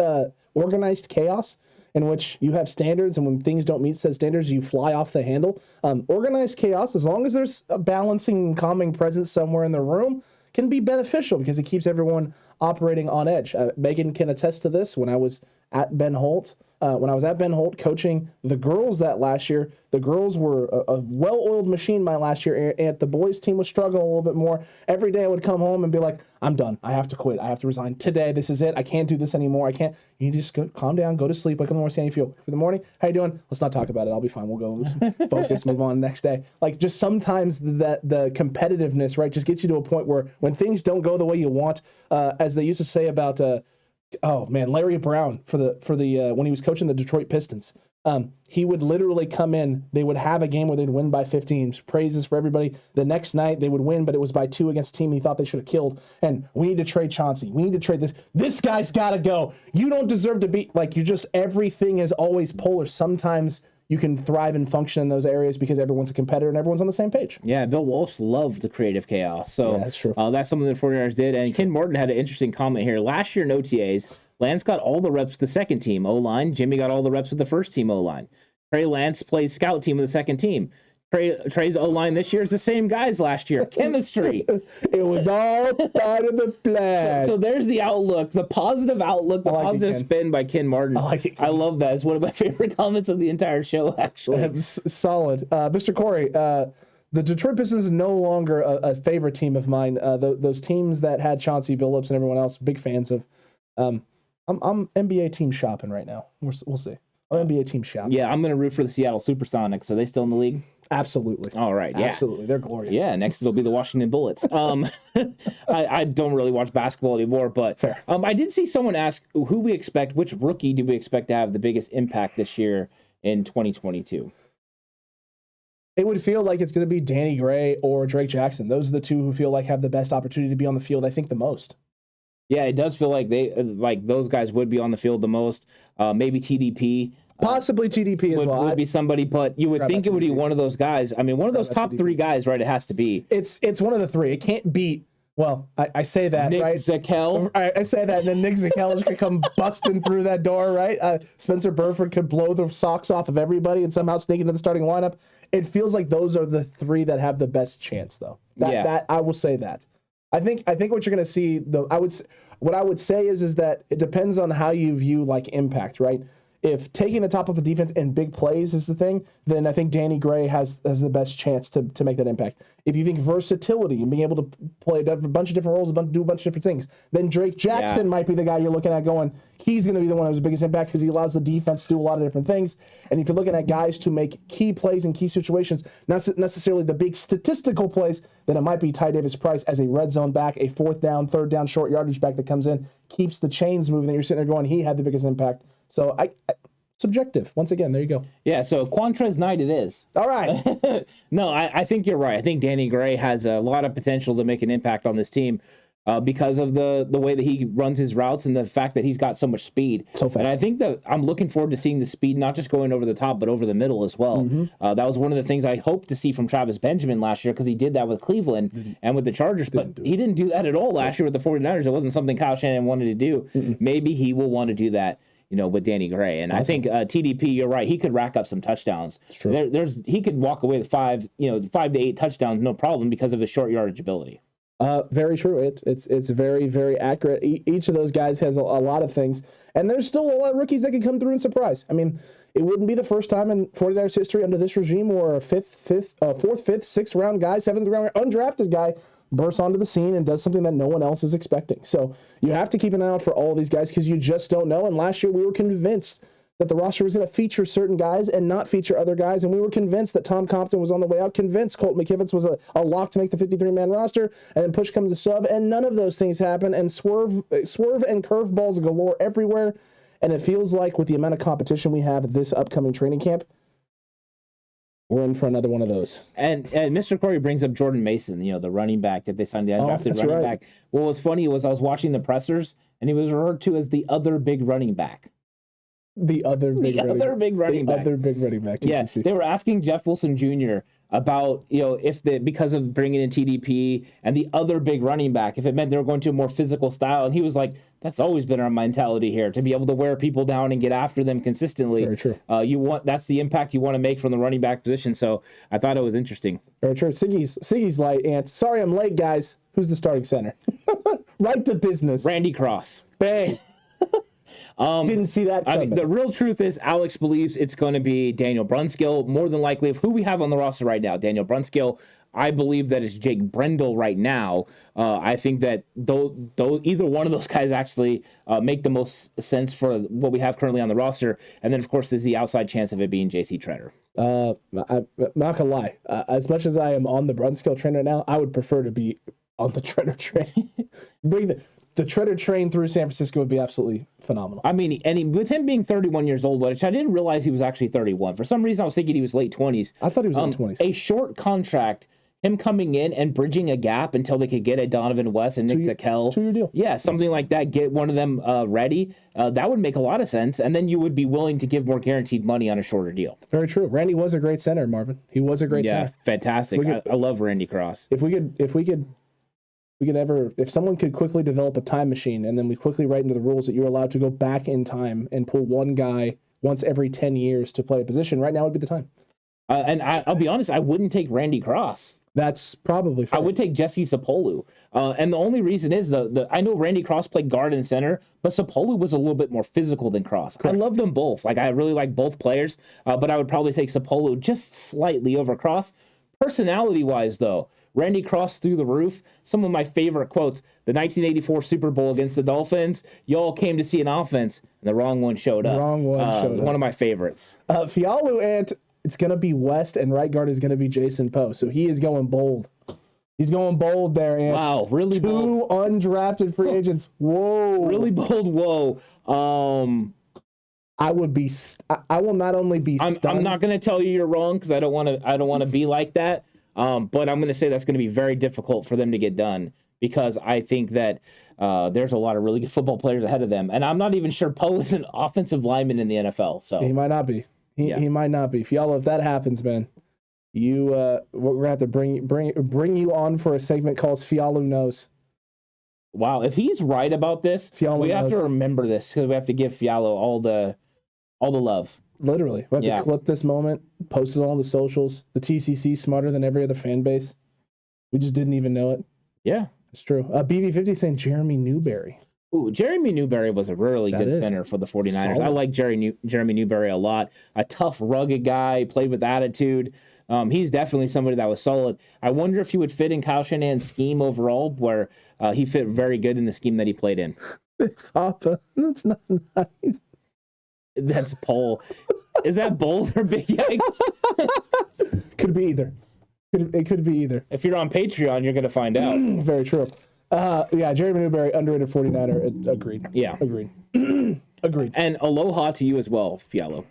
organized chaos in which you have standards, and when things don't meet said standards, you fly off the handle. Organized chaos, as long as there's a balancing, calming presence somewhere in the room, can be beneficial because it keeps everyone operating on edge. Megan can attest to this. When I was at Ben Holt, when I was at Ben Holt coaching the girls that last year. The girls were a well-oiled machine my last year, and the boys team was struggling a little bit more. Every day I would come home and be like, I'm done. I have to quit. I have to resign today. This is it. I can't do this anymore. I can't. You just go, calm down, go to sleep. Wake up in the morning, see how you feel. For the morning, how you doing? Let's not talk about it. I'll be fine. We'll go. Let's focus, move on next day. Like, just sometimes the competitiveness, right, just gets you to a point where when things don't go the way you want, as they used to say about Larry Brown for the when he was coaching the Detroit Pistons. He would literally come in, they would have a game where they'd win by 15, praises for everybody. The next night they would win, but it was by 2 against a team he thought they should have killed. And we need to trade Chauncey. We need to trade this. This guy's got to go. You don't deserve to be, like, everything is always polar. Sometimes you can thrive and function in those areas because everyone's a competitor and everyone's on the same page. Yeah, Bill Walsh loved the creative chaos. So that's true. That's something the 49ers did. And Ken Martin had an interesting comment here. Last year in OTAs, Lance got all the reps with the second team O-line. Jimmy got all the reps with the first team O-line. Trey Lance played scout team with the second team. Trey's O-line this year is the same guys last year. Chemistry. It was all part of the plan. So there's the outlook, the positive outlook, the positive spin by Ken Martin. I love that. It's one of my favorite comments of the entire show, actually. Solid. Mr. Corey, the Detroit Pistons is no longer a favorite team of mine. Those teams that had Chauncey Billups and everyone else, big fans of. I'm NBA team shopping right now. We'll see. I'm NBA team shopping. Yeah, I'm going to root for the Seattle Supersonics. Are they still in the league? Absolutely. All right. Yeah. Absolutely. They're glorious. Yeah. Next it'll be the Washington Bullets. I don't really watch basketball anymore, but I did see someone ask who we expect, which rookie do we expect to have the biggest impact this year in 2022? It would feel like it's going to be Danny Gray or Drake Jackson. Those are the two who feel like have the best opportunity to be on the field, I think, the most. Yeah, it does feel like those guys would be on the field the most. Maybe TDP. Possibly TDP as well. Would be somebody, but you would think it would be one of those guys. I mean, one of those top TDP. 3 guys, right? It has to be. It's one of the 3. It can't beat. Well, I say that, Nick right? Zakelj. I say that, and then Nick Zakelj could come busting through that door, right? Spencer Burford could blow the socks off of everybody and somehow sneak into the starting lineup. It feels like those are the 3 that have the best chance, though. That I will say that. I think what you're going to see, what I would say is that it depends on how you view like impact, right? If taking the top of the defense in big plays is the thing, then I think Danny Gray has the best chance to make that impact. If you think versatility and being able to play a bunch of different roles, do a bunch of different things, then Drake Jackson might be the guy you're looking at going, he's going to be the one who has the biggest impact because he allows the defense to do a lot of different things. And if you're looking at guys to make key plays in key situations, not necessarily the big statistical plays, then it might be Ty Davis Price as a red zone back, a 4th down, 3rd down short yardage back that comes in, keeps the chains moving, and you're sitting there going, he had the biggest impact. So subjective. Once again, there you go. Yeah, so Quantrez Knight it is. All right. No, I think you're right. I think Danny Gray has a lot of potential to make an impact on this team because of the way that he runs his routes and the fact that he's got so much speed. So fast. And I think that I'm looking forward to seeing the speed, not just going over the top, but over the middle as well. Mm-hmm. That was one of the things I hoped to see from Travis Benjamin last year because he did that with Cleveland and with the Chargers, but he didn't do that at all last year with the 49ers. It wasn't something Kyle Shanahan wanted to do. Mm-mm. Maybe he will want to do that, with Danny Gray. And I think TDP, you're right, he could rack up some touchdowns. He could walk away with 5 to 8 touchdowns, no problem, because of his short yardage ability. Very true. It's very, very accurate. Each of those guys has a lot of things. And there's still a lot of rookies that can come through and surprise. I mean, it wouldn't be the first time in 49ers history under this regime where a 4th, 5th, 6th round guy, 7th round undrafted guy bursts onto the scene and does something that no one else is expecting. So you have to keep an eye out for all of these guys because you just don't know. And last year we were convinced that the roster was going to feature certain guys and not feature other guys. And we were convinced that Tom Compton was on the way out, convinced Colt McKivitz was a lock to make the 53-man roster, and then push come to shove, and none of those things happen, and swerve and curveballs galore everywhere. And it feels like with the amount of competition we have this upcoming training camp, we're in for another one of those. And Mr. Corey brings up Jordan Mason, the running back that they signed, the undrafted running back. What was funny was I was watching the pressers, and he was referred to as the other big running back. The other big running back. Yeah, they were asking Jeff Wilson Jr. about, because of bringing in TDP and the other big running back, if it meant they were going to a more physical style. And he was like, that's always been our mentality here, to be able to wear people down and get after them consistently. Very true. That's the impact you want to make from the running back position. So I thought it was interesting. Very true. Siggy's light, and sorry I'm late, guys. Who's the starting center? Right to business. Randy Cross. Bang. Didn't see that coming. I mean, the real truth is Alex believes it's going to be Daniel Brunskill, more than likely, of who we have on the roster right now. Daniel Brunskill. I believe that it's Jake Brendel right now. I think that though either one of those guys actually make the most sense for what we have currently on the roster. And then, of course, there's the outside chance of it being JC Tretter. I'm not gonna lie. As much as I am on the Brunskill train right now, I would prefer to be on the Tretter train. Bring the Tretter train through San Francisco would be absolutely phenomenal. I mean, with him being 31 years old, which I didn't realize he was actually 31. For some reason, I was thinking he was late 20s. I thought he was late 20s. A short contract. Him coming in and bridging a gap until they could get a Donovan West and Nick Zakelj. 2-year deal. Yeah, something like that. Get one of them ready. That would make a lot of sense. And then you would be willing to give more guarantee money on a shorter deal. Very true. Randy was a great center, Marvin. He was a great center. Yeah, fantastic. I love Randy Cross. If someone could quickly develop a time machine and then we quickly write into the rules that you're allowed to go back in time and pull one guy once every 10 years to play a position, right now would be the time. And I'll be honest, I wouldn't take Randy Cross. That's probably fair. I would take Jesse Sapolu. And the only reason is I know Randy Cross played guard and center, but Sapolu was a little bit more physical than Cross. Correct. I loved them both. I really like both players, but I would probably take Sapolu just slightly over Cross. Personality-wise, though, Randy Cross through the roof. Some of my favorite quotes. The 1984 Super Bowl against the Dolphins. Y'all came to see an offense, and the wrong one showed up. One of my favorites. Fialu and it's going to be West, and right guard is going to be Jason Poe. So he is going bold. He's going bold there, Ant. Wow, really bold. 2 undrafted free agents. Whoa. Really bold, whoa. I will not only be stunned. I'm not going to tell you you're wrong because I don't want to be like that. But I'm going to say that's going to be very difficult for them to get done because I think that there's a lot of really good football players ahead of them. And I'm not even sure Poe is an offensive lineman in the NFL. So he might not be. He might not be. Fialo, if that happens, man, we're gonna have to bring you on for a segment called Fialo Knows. Wow, if he's right about this, we have to remember this because we have to give Fialo all the love. Literally, we have to clip this moment, post it on all the socials. The TCC smarter than every other fan base. We just didn't even know it. Yeah, it's true. BB50 saying Jeremy Newberry. Ooh, Jeremy Newberry was a really good center for the 49ers. Solid. I like Jeremy Newberry a lot. A tough, rugged guy, played with attitude. He's definitely somebody that was solid. I wonder if he would fit in Kyle Shanahan's scheme overall, where he fit very good in the scheme that he played in. Big Papa, that's not nice. That's Paul. Is that bold or big yikes? Could be either. It could be either. If you're on Patreon, you're going to find out. Very true. Jeremy Newberry, underrated 49er. Agreed. Yeah. Agreed. Agreed. And aloha to you as well, Fialo.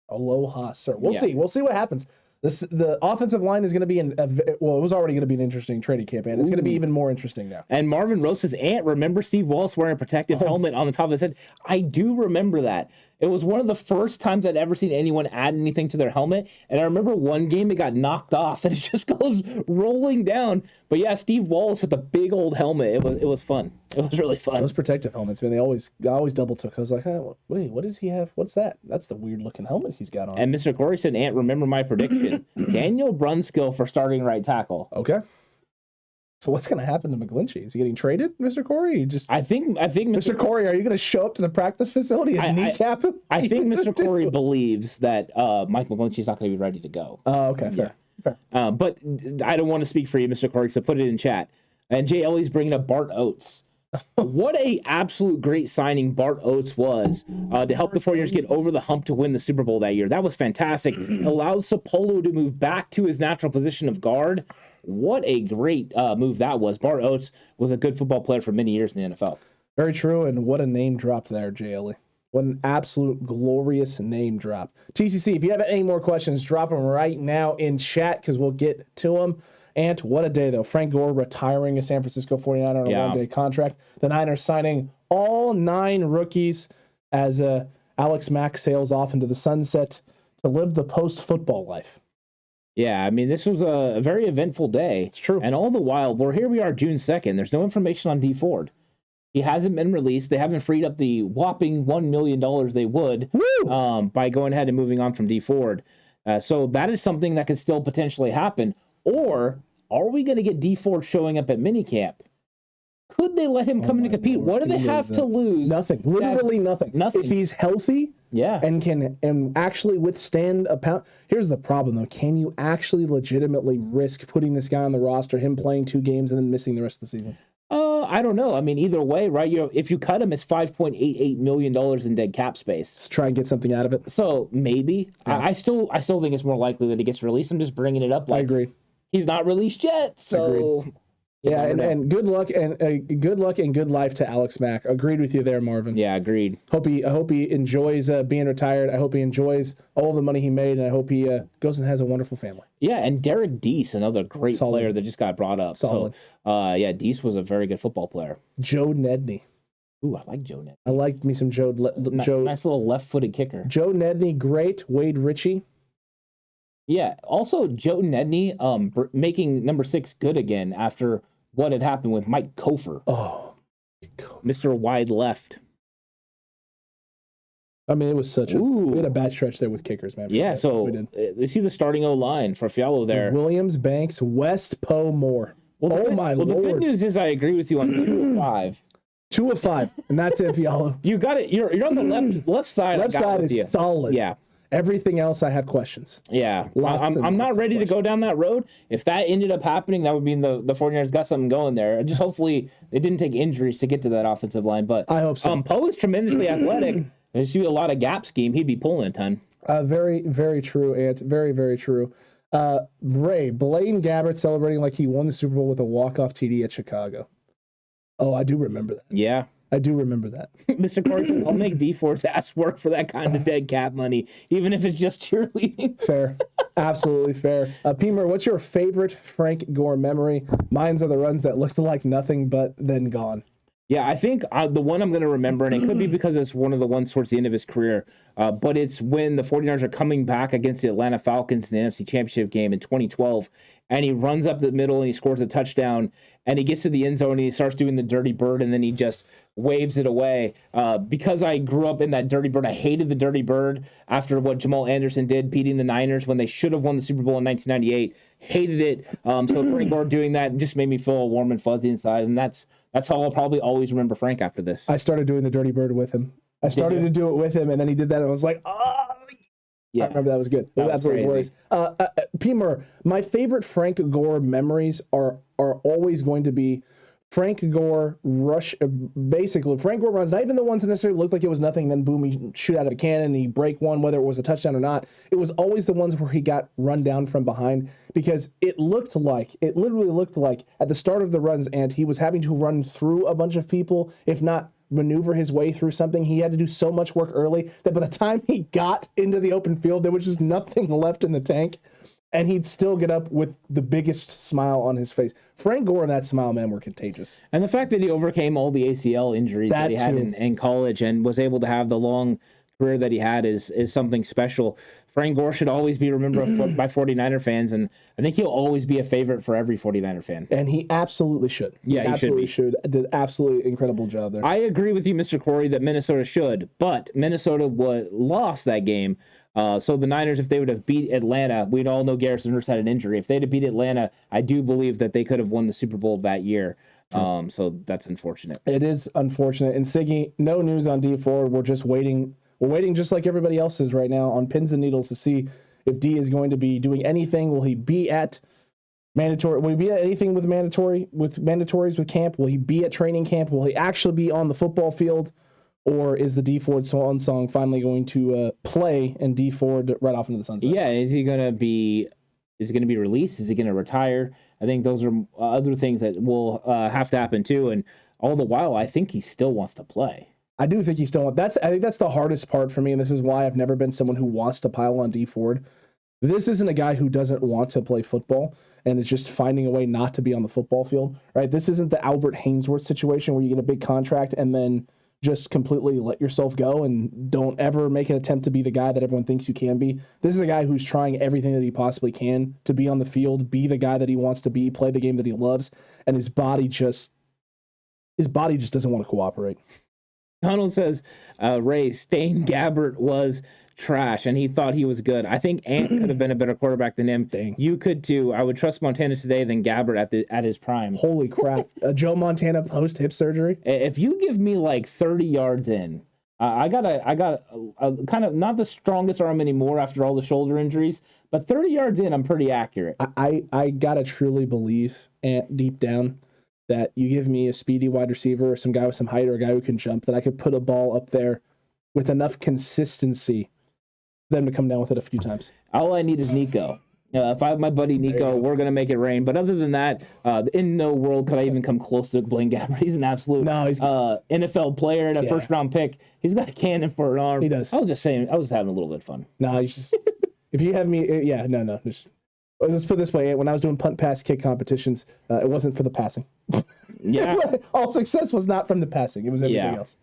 Aloha, sir. We'll see. We'll see what happens. The offensive line is going to be it was already going to be an interesting training camp, and it's going to be even more interesting now. And Marvin Rose's aunt, remember Steve Wallace wearing a protective helmet on the top of his head? I do remember that. It was one of the first times I'd ever seen anyone add anything to their helmet. And I remember one game it got knocked off and it just goes rolling down. But yeah, Steve Wallace with the big old helmet. It was fun. It was really fun. Those protective helmets, man, I always double took. I was like, wait, what does he have? What's that? That's the weird looking helmet he's got on. And Mr. Corey said, Ant, remember my prediction. Daniel Brunskill for starting right tackle. Okay. So what's going to happen to McGlinchey? Is he getting traded, Mr. Corey? I think Mr. Corey, are you going to show up to the practice facility and kneecap him? I think Mr. Corey believes that Mike McGlinchey's not going to be ready to go. Oh, okay, fair. But I don't want to speak for you, Mr. Corey, so put it in chat. And Jay Ellie's bringing up Bart Oates. What a absolute great signing Bart Oates was to help the 49ers get over the hump to win the Super Bowl that year. That was fantastic. Allowed Sapolo to move back to his natural position of guard. What a great move that was. Bart Oates was a good football player for many years in the NFL. Very true, and what a name drop there, Jay Ellie. What an absolute glorious name drop. TCC, if you have any more questions, drop them right now in chat because we'll get to them. And what a day, though. Frank Gore retiring a San Francisco 49er on a one-day contract. The Niners signing all 9 rookies as Alex Mack sails off into the sunset to live the post-football life. Yeah, I mean, this was a very eventful day. It's true. And all the while, here we are June 2nd. There's no information on D Ford. He hasn't been released. They haven't freed up the whopping $1 million they would by going ahead and moving on from D Ford. So that is something that could still potentially happen. Or are we going to get D Ford showing up at minicamp? Could they let him come in and compete? What do they have to lose? Nothing. Literally nothing. Nothing. If he's healthy, and can actually withstand a pound. Here's the problem, though. Can you actually legitimately risk putting this guy on the roster, him playing 2 games and then missing the rest of the season? I don't know. I mean, either way, right? If you cut him, it's $5.88 million in dead cap space. Let's try and get something out of it. So maybe. Yeah. I still think it's more likely that he gets released. I'm just bringing it up. I agree. He's not released yet, so. Agreed. Yeah, and good luck and good life to Alex Mack. Agreed with you there, Marvin. Yeah, agreed. I hope he enjoys being retired. I hope he enjoys all the money he made, and I hope he goes and has a wonderful family. Yeah, and Derek Deese, another great player that just got brought up. Solid. So, Deese was a very good football player. Joe Nedney. Ooh, I like Joe Nedney. I like me some Joe. Nice little left-footed kicker. Joe Nedney, great. Wade Ritchie. Yeah, also Joe Nedney making number 6 good again after what had happened with Mike Kofer. Oh, Mr. Wide Left. I mean, it was we had a bad stretch there with kickers, man. Yeah, so you see the starting O-line for Fialo there. Williams, Banks, West, Poe, Moore. Well, the good news is I agree with you on 2 of 5. 2 of 5, and that's it, Fialo. You got it. You're on the left side. Left side is solid. Yeah. Everything else, I have questions. Yeah. I'm not ready to go down that road. If that ended up happening, that would mean the 49ers got something going there. Just hopefully they didn't take injuries to get to that offensive line. But I hope so. Poe is tremendously athletic. There's a lot of gap scheme. He'd be pulling a ton. Very, very true, Ant. Very, very true. Blaine Gabbert celebrating like he won the Super Bowl with a walk-off TD at Chicago. Oh, I do remember that. Yeah. I do remember that. Mr. Carson, I'll make D-Ford's ass work for that kind of dead cap money, even if it's just cheerleading. Fair. Absolutely fair. Peemer, what's your favorite Frank Gore memory? Mine's are the runs that looked like nothing but then gone. Yeah, I think the one I'm going to remember, and it could be because it's one of the ones towards the end of his career, but it's when the 49ers are coming back against the Atlanta Falcons in the NFC Championship game in 2012, and he runs up the middle and he scores a touchdown, and he gets to the end zone and he starts doing the dirty bird, and then he just waves it away. Because I grew up in that dirty bird, I hated the dirty bird after what Jamal Anderson did, beating the Niners when they should have won the Super Bowl in 1998. Hated it. So Frank Gore doing that just made me feel warm and fuzzy inside, and that's how I'll probably always remember Frank after this. I started doing the dirty bird with him. I started to do it with him, and then he did that, and I was like, oh. Yeah. I remember that was good. That was absolutely glorious. Peemer, my favorite Frank Gore memories are always going to be Frank Gore basically Frank Gore runs, not even the ones that necessarily looked like it was nothing, then boom, he shoot out of a cannon, he break one, whether it was a touchdown or not. It was always the ones where he got run down from behind, because it literally looked like at the start of the runs, and he was having to run through a bunch of people, if not maneuver his way through something. He had to do so much work early that by the time he got into the open field, there was just nothing left in the tank. And he'd still get up with the biggest smile on his face. Frank Gore and that smile, man, were contagious. And the fact that he overcame all the ACL injuries that he had in college and was able to have the long career that he had is something special. Frank Gore should always be remembered by 49er fans, and I think he'll always be a favorite for every 49er fan. And he absolutely should. Yeah, he absolutely should. Did absolutely incredible job there. I agree with you, Mr. Corey, that Minnesota should, but Minnesota lost that game. So the Niners, if they would have beat Atlanta, we'd all know Garrison Hurst had an injury. If they'd have beat Atlanta, I do believe that they could have won the Super Bowl that year. So that's unfortunate. It is unfortunate. And Siggy, no news on D Ford. We're just waiting. We're waiting just like everybody else is right now on pins and needles to see if D is going to be doing anything. Will he be at mandatory? Will he be at anything with mandatories with camp? Will he be at training camp? Will he actually be on the football field? Or is the D Ford swan song finally going to play and D Ford right off into the sunset? Yeah, is he going to be released? Is he going to retire? I think those are other things that will have to happen too. And all the while, I think he still wants to play. I do think he still wants. I think that's the hardest part for me, and this is why I've never been someone who wants to pile on D Ford. This isn't a guy who doesn't want to play football and is just finding a way not to be on the football field, right? This isn't the Albert Hainsworth situation where you get a big contract and then just completely let yourself go and don't ever make an attempt to be the guy that everyone thinks you can be. This is a guy who's trying everything that he possibly can to be on the field, be the guy that he wants to be, play the game that he loves, and his body just doesn't want to cooperate. Donald says, Ray, Stain Gabbert was trash, and he thought he was good. I think Ant could have been a better quarterback than him. Dang. You could too. I would trust Montana today than Gabbert at his prime. Holy crap. Joe Montana post hip surgery. If you give me like 30 yards in, I got a kind of not the strongest arm anymore after all the shoulder injuries, but 30 yards in, I'm pretty accurate. I gotta truly believe, Ant, deep down, that you give me a speedy wide receiver or some guy with some height or a guy who can jump, that I could put a ball up there with enough consistency for them to come down with it a few times. All I need is Nico. If I have my buddy Nico, we're going to make it rain. But other than that, in no world could I even come close to Blaine Gabbert. He's an absolute NFL player and a first-round pick. He's got a cannon for an arm. He does. I was just having a little bit of fun. No, he's just... if you have me... no. Just, let's put it this way. When I was doing punt, pass, kick competitions, it wasn't for the passing. Yeah. All success was not from the passing. It was everything else.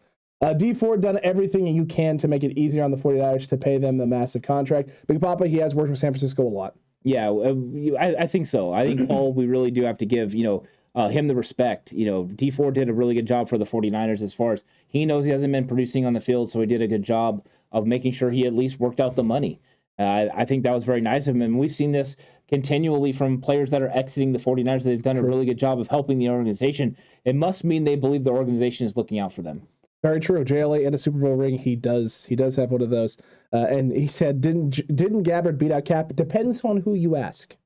D Ford done everything you can to make it easier on the 49ers to pay them the massive contract. Big Papa, he has worked with San Francisco a lot. Yeah, I think so. I think, Paul, we really do have to give, him the respect. D Ford did a really good job for the 49ers as far as he knows he hasn't been producing on the field, so he did a good job of making sure he at least worked out the money. I think that was very nice of him, and we've seen this continually from players that are exiting the 49ers. They've done a really good job of helping the organization. It must mean they believe the organization is looking out for them. Very true. JLA and a Super Bowl ring. He does have one of those. And he said, didn't Gabbert beat out Cap? It depends on who you ask.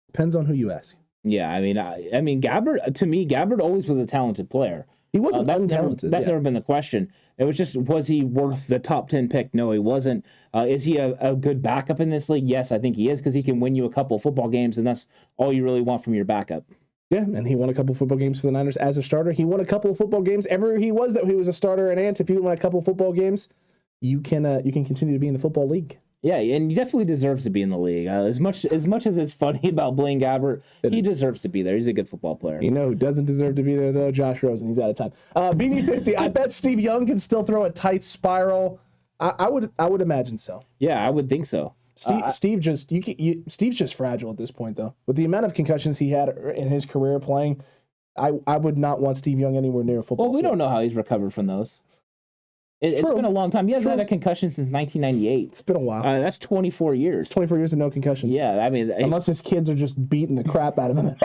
Depends on who you ask. Yeah, I mean, Gabbert, to me, Gabbert always was a talented player. He wasn't untalented. That's never been the question. It was just, was he worth the top 10 pick? No, he wasn't. Is he a good backup in this league? Yes, I think he is, because he can win you a couple of football games, and that's all you really want from your backup. Yeah, and he won a couple of football games for the Niners as a starter. He won a couple of football games. Everywhere he was a starter. And Ant, if you win a couple of football games, you can continue to be in the football league. Yeah, and he definitely deserves to be in the league. As much as it's funny about Blaine Gabbert, he deserves to be there. He's a good football player. You know who doesn't deserve to be there, though? Josh Rosen. He's out of time. BB50, I bet Steve Young can still throw a tight spiral. I would imagine so. Yeah, I would think so. Steve's just fragile at this point, though. With the amount of concussions he had in his career playing, I would not want Steve Young anywhere near football. Well, we don't know how he's recovered from those. It's been a long time. He hasn't had a concussion since 1998. It's been a while. That's 24 years. It's 24 years of no concussions. Yeah, I mean... Unless his kids are just beating the crap out of him.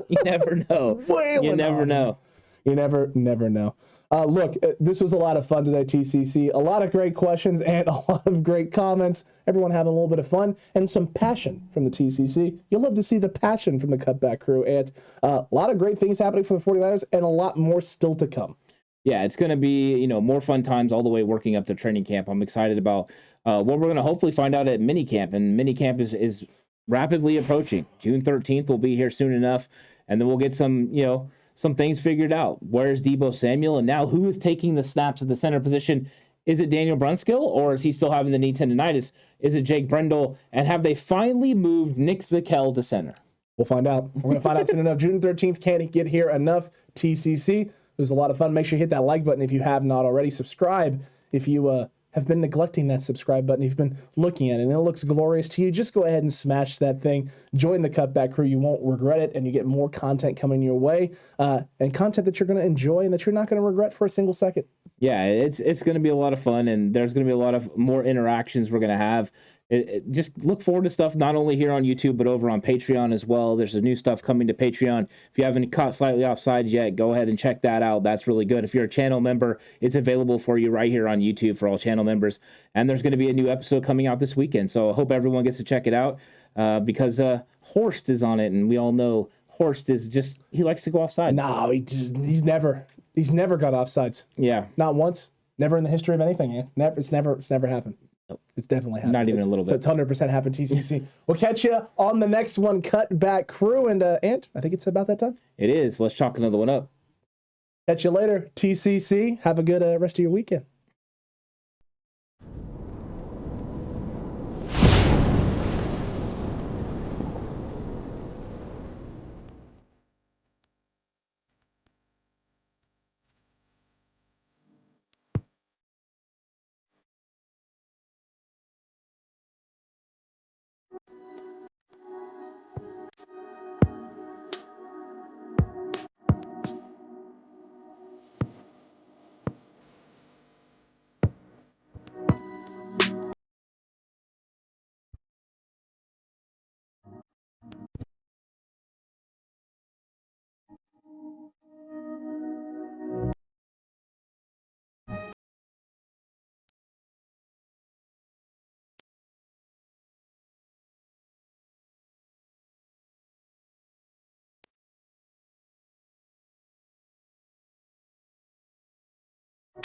You never know. You never know. You never know. Look, this was a lot of fun today, TCC. A lot of great questions and a lot of great comments. Everyone having a little bit of fun and some passion from the TCC. You'll love to see the passion from the Cutback crew. And a lot of great things happening for the 49ers and a lot more still to come. Yeah, it's going to be, more fun times all the way working up to training camp. I'm excited about what we're going to hopefully find out at minicamp. And minicamp is rapidly approaching. June 13th will be here soon enough. And then we'll get some things figured out. Where's Deebo Samuel? And now who is taking the snaps at the center position? Is it Daniel Brunskill, or is he still having the knee tendonitis? Is it Jake Brendel? And have they finally moved Nick Zakelj to center? We'll find out. We're going to find out soon enough. June 13th, can't get here enough. TCC. It was a lot of fun. Make sure you hit that like button if you have not already. Subscribe if you have been neglecting that subscribe button. If you've been looking at it and it looks glorious to you, just go ahead and smash that thing. Join the Cutback crew. You won't regret it, and you get more content coming your way, and content that you're going to enjoy and that you're not going to regret for a single second. Yeah, it's going to be a lot of fun, and there's going to be a lot of more interactions we're going to have. Just look forward to stuff not only here on YouTube, but over on Patreon as well. There's new stuff coming to Patreon. If you haven't caught Slightly Offsides yet, go ahead and check that out. That's really good. If you're a channel member, it's available for you right here on YouTube for all channel members. And there's going to be a new episode coming out this weekend. So I hope everyone gets to check it out because Horst is on it. And we all know Horst is just, he likes to go offsides. No, he's never got offsides. Yeah. Not once. Never in the history of anything, man. Never. It's never happened. It's definitely happened. Not even a little bit. So it's 100% happened, TCC. We'll catch you on the next one, Cutback crew. And Ant, I think it's about that time. It is. Let's chalk another one up. Catch you later, TCC. Have a good rest of your weekend.